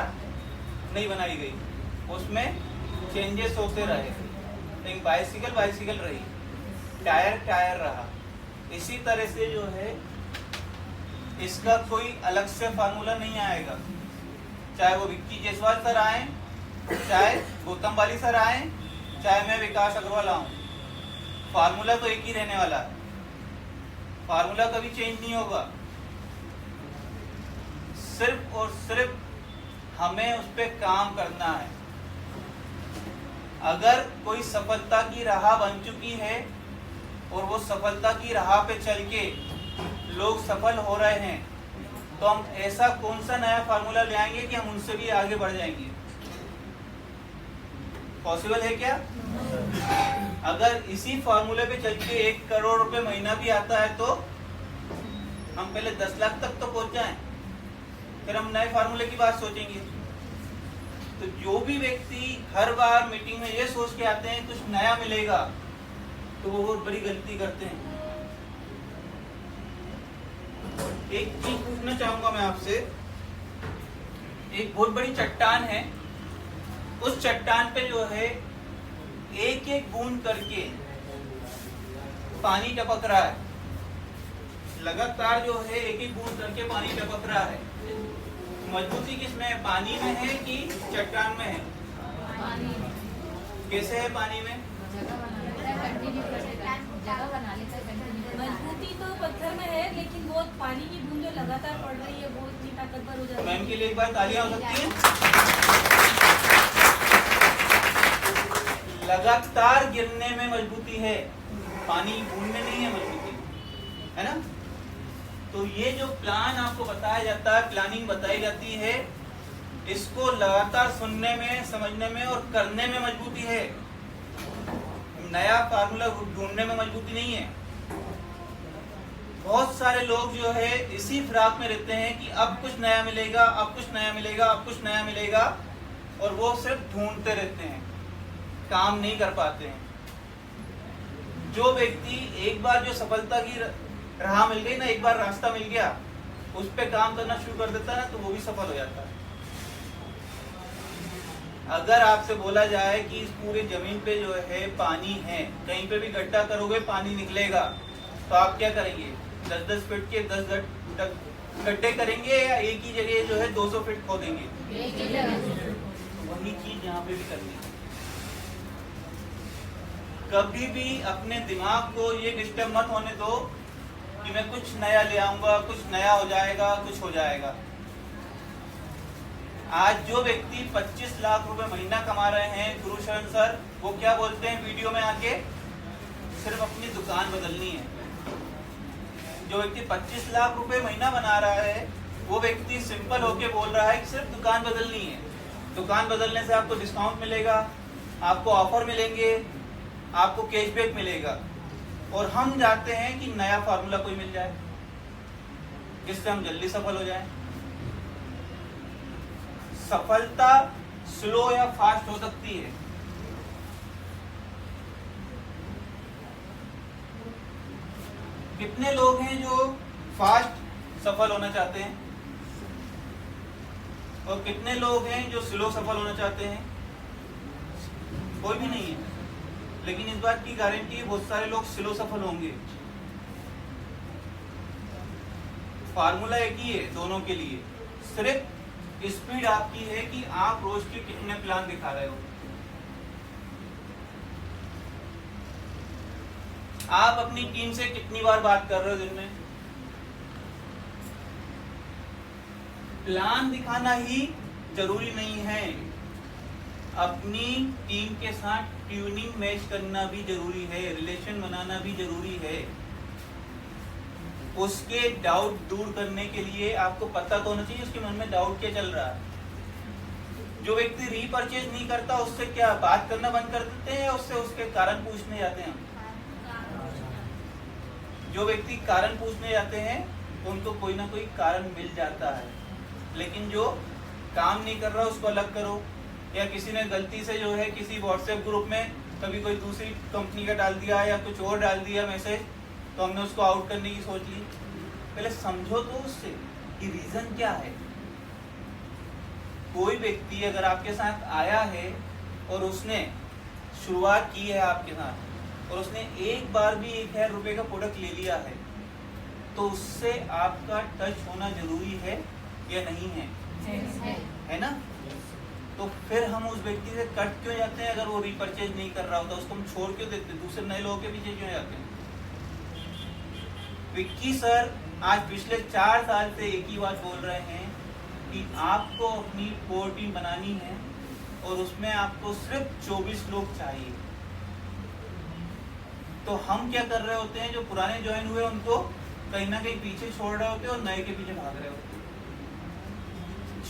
नहीं बनाई गई, उसमें चेंजेस होते रहे, लेकिन बाइसिकल रही, टायर टायर रहा। इसी तरह से जो है इसका कोई अलग से फार्मूला नहीं आएगा। चाहे वो विक्की जायसवाल सर आए, चाहे गौतम बाली सर आए, चाहे मैं विकास अग्रवाल आऊं, फार्मूला तो एक ही रहने वाला है। फार्मूला कभी चेंज नहीं होगा। सिर्फ और सिर्फ हमें उस पर काम करना है। अगर कोई सफलता की राह बन चुकी है और वो सफलता की राह पे चल के लोग सफल हो रहे हैं, तो हम ऐसा कौन सा नया फार्मूला ले आएंगे कि हम उनसे भी आगे बढ़ जाएंगे? पॉसिबल है क्या? अगर इसी फार्मूले पे चल के 1 करोड़ रुपए महीना भी आता है तो हम पहले 10 लाख तक तो पहुंच जाएं, फिर हम नए फार्मूले की बात सोचेंगे। तो जो भी व्यक्ति हर बार मीटिंग में ये सोच के आते हैं कुछ नया मिलेगा, तो वो बहुत बड़ी गलती करते हैं। एक चीज पूछना चाहूंगा मैं आपसे। एक बहुत बड़ी चट्टान है, उस चट्टान पे जो है एक एक बूंद करके पानी टपक रहा है, लगातार जो है एक एक बूंद करके पानी टपक रहा है। मजबूती किसमें है, पानी में है कि चट्टान में है? कैसे है पानी में? मजबूती तो पत्थर में है, लेकिन वो पानी की बूंद जो लगातार पड़ रही है वो इतनी ताकतवर हो जाती है। मैम के लिए एक बार तालियां हो सकती हैं। लगातार गिरने में मजबूती है, पानी बूंद में नहीं है मजबूती, है ना? तो ये जो प्लान आपको बताया जाता है, प्लानिंग बताई जाती है, इसको लगातार सुनने में, समझने में और करने में मजबूती है। नया फार्मूला ढूंढने में मजबूती नहीं है। बहुत सारे लोग जो है इसी फिराक में रहते हैं कि अब कुछ नया मिलेगा, अब कुछ नया मिलेगा, अब कुछ नया मिलेगा, और वो सिर्फ ढूंढते रहते हैं, काम नहीं कर पाते हैं। जो व्यक्ति एक बार जो सफलता की राह मिल गई ना, एक बार रास्ता मिल गया, उस पे काम करना शुरू कर देता है ना, तो वो भी सफल हो जाता है। अगर आपसे बोला जाए कि इस पूरे जमीन पे जो है पानी है, कहीं पे भी गड्ढा करोगे पानी निकलेगा, तो आप क्या करेंगे? 10-10 फीट के 10 गड्ढे करेंगे या एक ही जगह जो है 200 फीट खोदेंगे? वही चीज यहाँ पे भी करनी है। कभी भी अपने दिमाग को ये डिस्टर्ब मत होने दो कि मैं कुछ नया ले आऊंगा, कुछ नया हो जाएगा, कुछ हो जाएगा। आज जो व्यक्ति 25 लाख रुपए महीना कमा रहे हैं, गुरुशरण सर, वो क्या बोलते हैं वीडियो में आके? सिर्फ अपनी दुकान बदलनी है। जो व्यक्ति 25 लाख रुपए महीना बना रहा है, वो व्यक्ति सिंपल होके बोल रहा है कि सिर्फ दुकान बदलनी है। दुकान बदलने से आपको डिस्काउंट मिलेगा, आपको ऑफर मिलेंगे, आपको कैशबैक मिलेगा, और हम चाहते हैं कि नया फार्मूला कोई मिल जाए जिससे हम जल्दी सफल हो जाएं। सफलता स्लो या फास्ट हो सकती है। कितने लोग हैं जो फास्ट सफल होना चाहते हैं, और कितने लोग हैं जो स्लो सफल होना चाहते हैं? कोई भी नहीं है। लेकिन इस बात की गारंटी है बहुत सारे लोग स्लो सफल होंगे। फार्मूला एक ही है दोनों के लिए, सिर्फ स्पीड आपकी है कि आप रोज के कितने प्लान दिखा रहे हो। आप अपनी टीम से कितनी बार बात कर रहे हो दिन में? प्लान दिखाना ही जरूरी नहीं है, अपनी टीम के साथ ट्यूनिंग मैच करना भी जरूरी है, रिलेशन बनाना भी जरूरी है। उसके डाउट दूर करने के लिए आपको पता तो होना चाहिए उसके मन में डाउट क्या चल रहा है। जो व्यक्ति रीपरचेज नहीं करता, उससे क्या बात करना बंद कर देते हैं या उससे उसके कारण पूछने जाते हैं? जो व्यक्ति कारण पूछने जाते हैं उनको कोई ना कोई कारण मिल जाता है। लेकिन जो काम नहीं कर रहा उसको अलग करो, या किसी ने गलती से जो है किसी व्हाट्सएप ग्रुप में कभी कोई दूसरी कंपनी का डाल दिया या कुछ और डाल दिया मैसेज, तो हमने उसको आउट करने की सोच ली। पहले समझो तो उससे कि रीजन क्या है। कोई व्यक्ति अगर आपके साथ आया है और उसने शुरुआत की है आपके साथ, और उसने एक बार भी 1000 रुपए का प्रोडक्ट ले लिया है, तो उससे आपका टच होना जरूरी है या नहीं है? है ना? तो फिर हम उस व्यक्ति से कट क्यों जाते हैं? अगर वो रीपरचेज नहीं कर रहा होता, उसको हम छोड़ क्यों देते, दूसरे नए लोगों के पीछे क्यों जाते हैं? विक्की सर आज पिछले 4 साल से एक ही बात बोल रहे हैं कि आपको अपनी कोर टीम बनानी है और उसमें आपको सिर्फ 24 लोग चाहिए। तो हम क्या कर रहे होते हैं, जो पुराने ज्वाइन हुए उनको कहीं ना कहीं पीछे छोड़ रहे होते हैं और नए के पीछे भाग रहे होते हैं।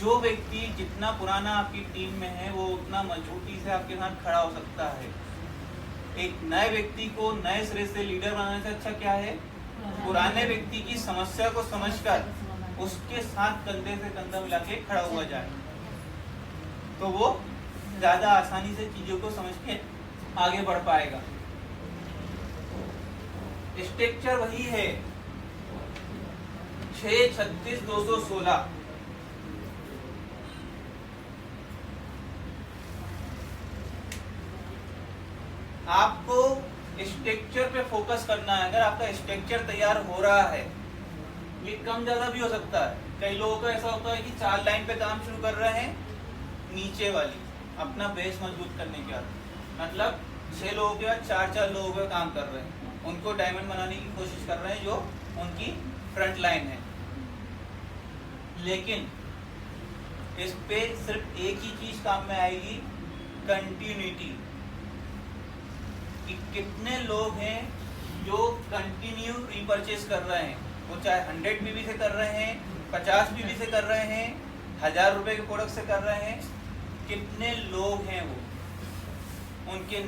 जो व्यक्ति जितना पुराना आपकी टीम में है वो उतना मजबूती से आपके साथ खड़ा हो सकता है। एक नए व्यक्ति को नए सिरे से लीडर बनाने से अच्छा क्या है, पुराने व्यक्ति की समस्या को समझकर उसके साथ कंधे से कंधा मिला के खड़ा हुआ जाए, तो वो ज्यादा आसानी से चीजों को समझ के आगे बढ़ पाएगा। स्ट्रक्चर वही है 636-216। आपको स्ट्रक्चर पे फोकस करना है। अगर आपका स्ट्रक्चर तैयार हो रहा है, ये कम ज्यादा भी हो सकता है। कई लोगों का ऐसा होता है कि 4 लाइन पे काम शुरू कर रहे हैं, नीचे वाली अपना बेस मजबूत करने के बाद, मतलब 6 लोगों के बाद 4 लोगों का काम कर रहे हैं, उनको डायमंड बनाने की कोशिश कर रहे हैं जो उनकी फ्रंट लाइन है। लेकिन इस पे सिर्फ एक ही चीज काम में आएगी, कंटिन्यूटी। कि कितने लोग हैं जो कंटिन्यू रीपरचेज कर रहे हैं, वो चाहे 100 बीबी से कर रहे हैं, 50 बीबी से कर रहे हैं, 1000 रुपए के प्रोडक्ट से कर रहे हैं। कितने लोग हैं वो, उनके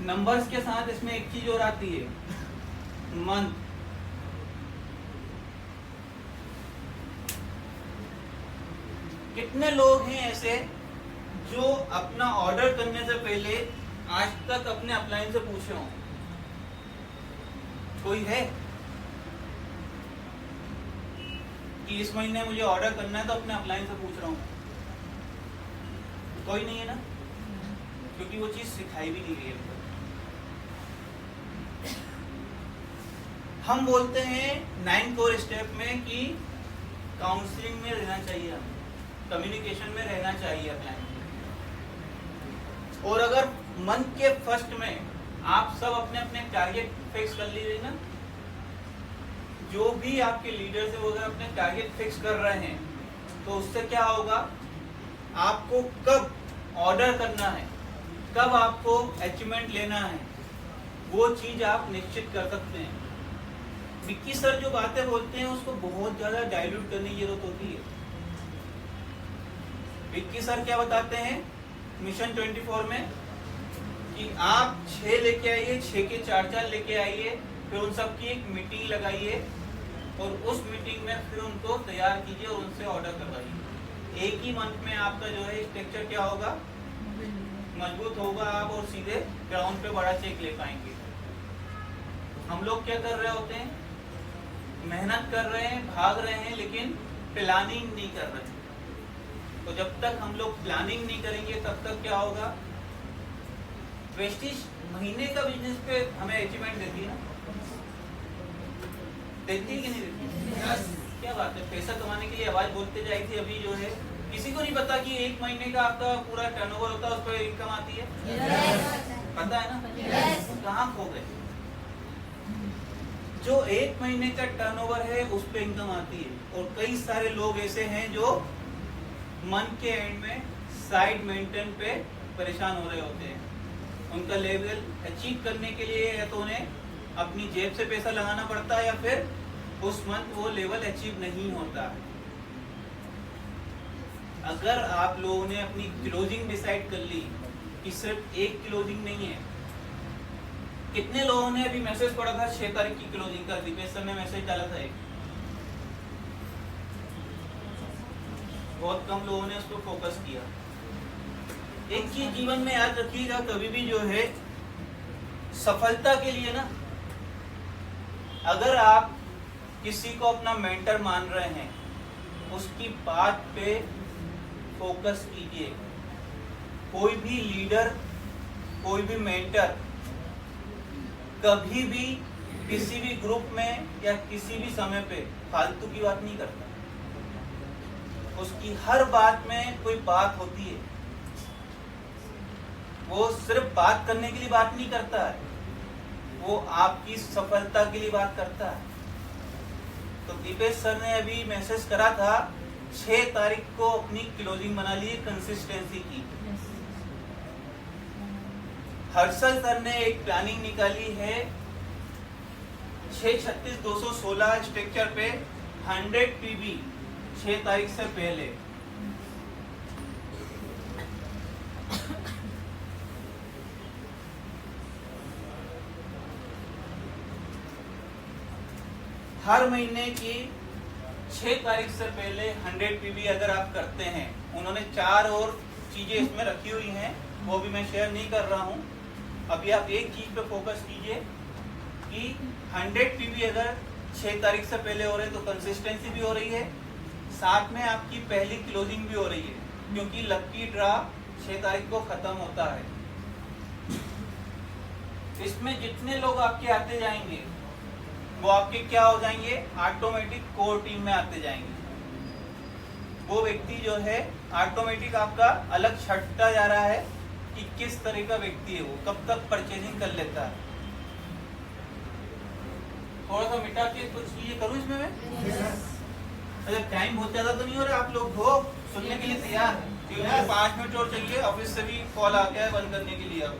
नंबर्स के साथ इसमें एक चीज और आती है, मंथ। कितने लोग हैं ऐसे जो अपना ऑर्डर करने से पहले आज तक अपने अपलाइन से पूछे हों? कोई है कि इस महीने मुझे ऑर्डर करना है तो अपने अपलाइन से पूछ रहा हूं? कोई नहीं है ना, क्योंकि वो चीज सिखाई भी नहीं गई है। हम बोलते हैं 9 कोर स्टेप में कि काउंसलिंग में रहना चाहिए, हमें कम्युनिकेशन में रहना चाहिए अपने। और अगर मंथ के फर्स्ट में आप सब अपने अपने टारगेट फिक्स कर लीजिए ना, जो भी आपके लीडर से वो अगर अपने टारगेट फिक्स कर रहे हैं, तो उससे क्या होगा, आपको कब ऑर्डर करना है, कब आपको अचीवमेंट लेना है, वो चीज आप निश्चित कर सकते हैं। विक्की सर जो बातें बोलते हैं उसको बहुत ज्यादा डाइल्यूट करने की जरूरत होती है। विक्की सर क्या बताते हैं मिशन 24 में कि आप 6 लेके आइए, 6 के 4 लेके आइए, फिर उन सब की एक मीटिंग लगाइए और उस मीटिंग में फिर उनको तैयार कीजिए और उनसे ऑर्डर करवाइए। एक ही मंथ में आपका जो है स्ट्रक्चर क्या होगा, मजबूत होगा, आप और सीधे ग्राउंड पे बड़ा चेक ले पाएंगे। हम लोग क्या कर रहे होते हैं, मेहनत कर रहे हैं, भाग रहे हैं, लेकिन प्लानिंग नहीं कर रहे। तो जब तक हम लोग प्लानिंग नहीं करेंगे तब तक क्या होगा, प्रेस्टीज महीने का बिजनेस पे हमें अचीवमेंट देती है ना, देती है कि नहीं देती? yes. क्या बात है, पैसा कमाने के लिए आवाज बोलते जाएगी थी। अभी जो है किसी को नहीं पता कि 1 महीने का आपका पूरा टर्नओवर होता है, उस पर इनकम आती है। yes. पता है ना? yes. तो कहाँ खो गए? जो 1 महीने का टर्नओवर है उस पे इनकम आती है। और कई सारे लोग ऐसे हैं जो मंथ के एंड में साइड मेंटेन पे परेशान हो रहे होते हैं। उनका लेवल अचीव करने के लिए या तो उन्हें अपनी जेब से पैसा लगाना पड़ता है या फिर उस मंथ वो लेवल अचीव नहीं होता। अगर आप लोगों ने अपनी क्लोजिंग डिसाइड कर ली कि सिर्फ एक क्लोजिंग नहीं है, कितने लोगों ने अभी मैसेज पढ़ा था 6 तारीख की क्लोजिंग कर दी, सर ने मैसेज डाला था एक, बहुत कम लोगों ने उस पर फोकस किया। एक चीज जीवन में याद रखिएगा, कभी भी जो है सफलता के लिए ना, अगर आप किसी को अपना मेंटर मान रहे हैं, उसकी बात पे फोकस कीजिए। कोई भी लीडर, कोई भी मेंटर कभी भी किसी भी ग्रुप में या किसी भी समय पे फालतू की बात नहीं करता। उसकी हर बात में कोई बात होती है। वो सिर्फ बात करने के लिए बात नहीं करता है, वो आपकी सफलता के लिए बात करता है। तो दीपेश सर ने अभी मैसेज करा था 6 तारीख को अपनी क्लोजिंग बना ली कंसिस्टेंसी की। हर्षल सर ने एक प्लानिंग निकाली है 636-216 स्ट्रक्चर पे 100 पीबी 6 तारीख से पहले। हर महीने की 6 तारीख से पहले 100 पीबी अगर आप करते हैं, उन्होंने 4 और चीजें इसमें रखी हुई हैं, वो भी मैं शेयर नहीं कर रहा हूं। अभी आप एक चीज पे फोकस कीजिए कि 100 पीबी अगर 6 तारीख से पहले हो रहे हैं तो कंसिस्टेंसी भी हो रही है, साथ में आपकी पहली क्लोजिंग भी हो रही है, क्योंकि लकी ड्रा 6 तारीख को खत्म होता है। इसमें जितने लोग आपके आते जाएंगे वो आपके क्या हो जाएंगे, ऑटोमेटिक कोर टीम में आते जाएंगे। वो व्यक्ति जो है ऑटोमेटिक आपका अलग छटता जा रहा है कि किस तरह का व्यक्ति है, वो कब तक परचेजिंग कर लेता है। थोड़ा सा मिटा के कुछ चीजें करूं इसमें मैं। अच्छा, टाइम बहुत ज्यादा तो नहीं हो रहा, आप लोग हो सुनने के लिए तैयार? 5 मिनट और चाहिए, ऑफिस से भी कॉल आ गया है बंद करने के लिए। अब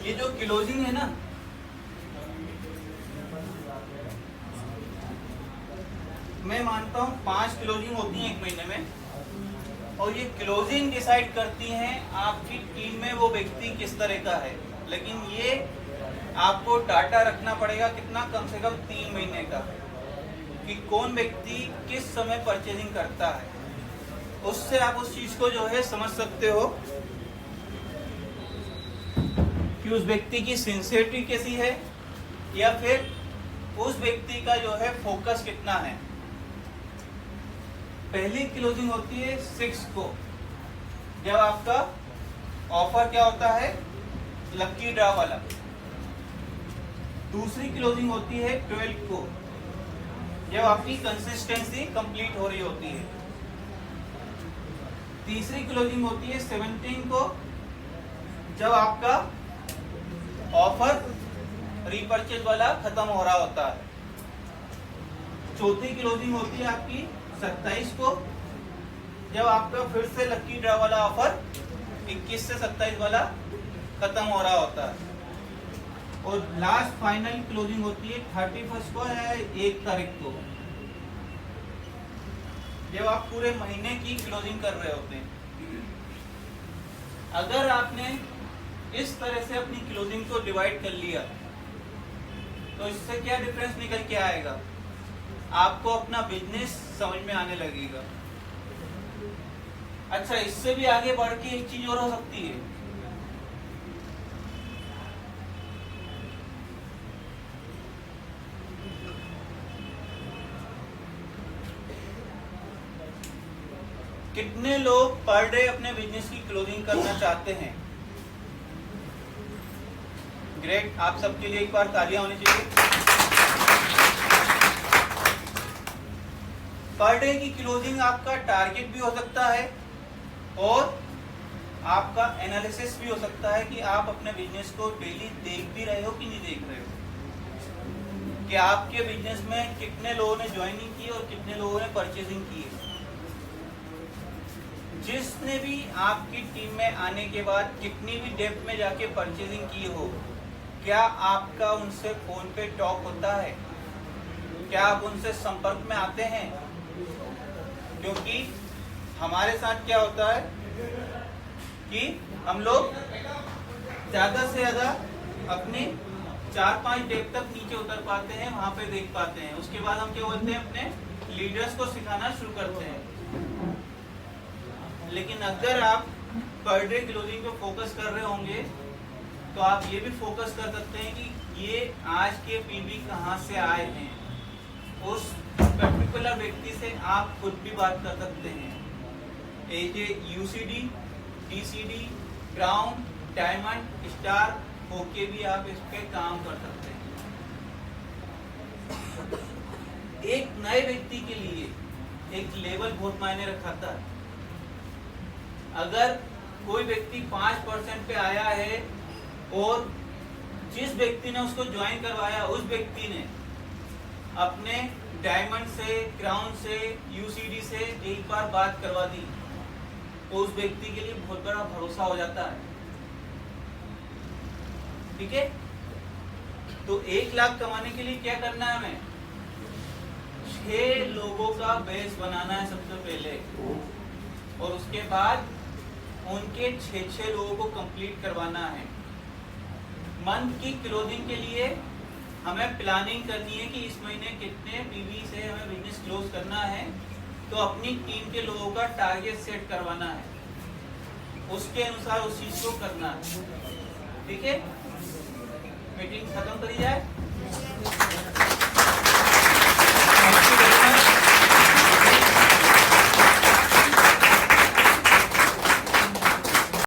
ये जो क्लोजिंग है ना, मैं मानता हूँ 5 क्लोजिंग होती हैं एक महीने में, और ये क्लोजिंग डिसाइड करती हैं आपकी टीम में वो व्यक्ति किस तरह का है। लेकिन ये आपको डाटा रखना पड़ेगा कितना, कम से कम 3 महीने का, कि कौन व्यक्ति किस समय परचेजिंग करता है। उससे आप उस चीज को जो है समझ सकते हो कि उस व्यक्ति की सिंसियरिटी कैसी है, या फिर उस व्यक्ति का जो है फोकस कितना है। पहली क्लोजिंग होती है 6 को, जब आपका ऑफर क्या होता है, लकी ड्रा वाला। दूसरी क्लोजिंग होती है 12 को, जब आपकी कंसिस्टेंसी कंप्लीट हो रही होती है। तीसरी क्लोजिंग होती है 17 को, जब आपका ऑफर रीपर्चेज वाला खत्म हो रहा होता है। चौथी क्लोजिंग होती है आपकी 27 को, जब आपका फिर से लकी ड्रा वाला ऑफर 21 से 27 वाला खत्म हो रहा होता है। और लास्ट फाइनल क्लोजिंग होती है 31 को या 1 तारीख को, जब आप पूरे महीने की क्लोजिंग कर रहे होते हैं। अगर आपने इस तरह से अपनी क्लोजिंग को डिवाइड कर लिया तो इससे क्या डिफरेंस निकल के आएगा, आपको अपना बिजनेस समझ में आने लगेगा। अच्छा, इससे भी आगे बढ़ के एक चीज और हो सकती है। कितने लोग पर डे अपने बिजनेस की क्लोजिंग करना चाहते हैं? ग्रेट, आप सबके लिए एक बार तालियां होनी चाहिए। पर डे की क्लोजिंग आपका टारगेट भी हो सकता है और आपका एनालिसिस भी हो सकता है कि आप अपने बिजनेस को डेली देख भी रहे हो कि नहीं देख रहे हो, कि आपके बिजनेस में कितने लोगों ने ज्वाइनिंग की और कितने लोगों ने परचेजिंग की है। जिसने भी आपकी टीम में आने के बाद कितनी भी डेप्थ में जाके परचेजिंग की हो, क्या आपका उनसे फोन पे टॉक होता है? क्या आप उनसे संपर्क में आते हैं? क्योंकि हमारे साथ क्या होता है कि हम लोग ज्यादा से ज्यादा अपने 4-5 डेप्थ तक नीचे उतर पाते हैं, वहां पे देख पाते हैं। उसके बाद हम क्या बोलते हैं, अपने लीडर्स को सिखाना शुरू करते हैं। लेकिन अगर आप पर डे क्लोजिंग पे फोकस कर रहे होंगे तो आप ये भी फोकस कर सकते हैं कि ये आज के पीबी कहाँ से आए हैं। उस पर्टिकुलर व्यक्ति से आप खुद भी बात कर सकते हैं UCD, TCD, crown, diamond, star होके भी आप इस पे काम कर सकते हैं। एक नए व्यक्ति के लिए एक लेवल बहुत मायने रखता है। अगर कोई व्यक्ति 5% पे आया है और जिस व्यक्ति ने उसको ज्वाइन करवाया उस व्यक्ति ने अपने डायमंड से, क्राउन से, यूसीडी से एक बार बात करवा दी तो उस व्यक्ति के लिए बहुत बड़ा भरोसा हो जाता है। ठीक है, तो 1 लाख कमाने के लिए क्या करना है? हमें 6 लोगों का बेस बनाना है सबसे पहले, और उसके बाद उनके 6 लोगों को कंप्लीट करवाना है। मंथ की क्लोजिंग के लिए हमें प्लानिंग करनी है कि इस महीने कितने पीवी से हमें बिजनेस क्लोज करना है, तो अपनी टीम के लोगों का टारगेट सेट करवाना है, उसके अनुसार उस चीज को करना है। ठीक है, मीटिंग खत्म करी जाए।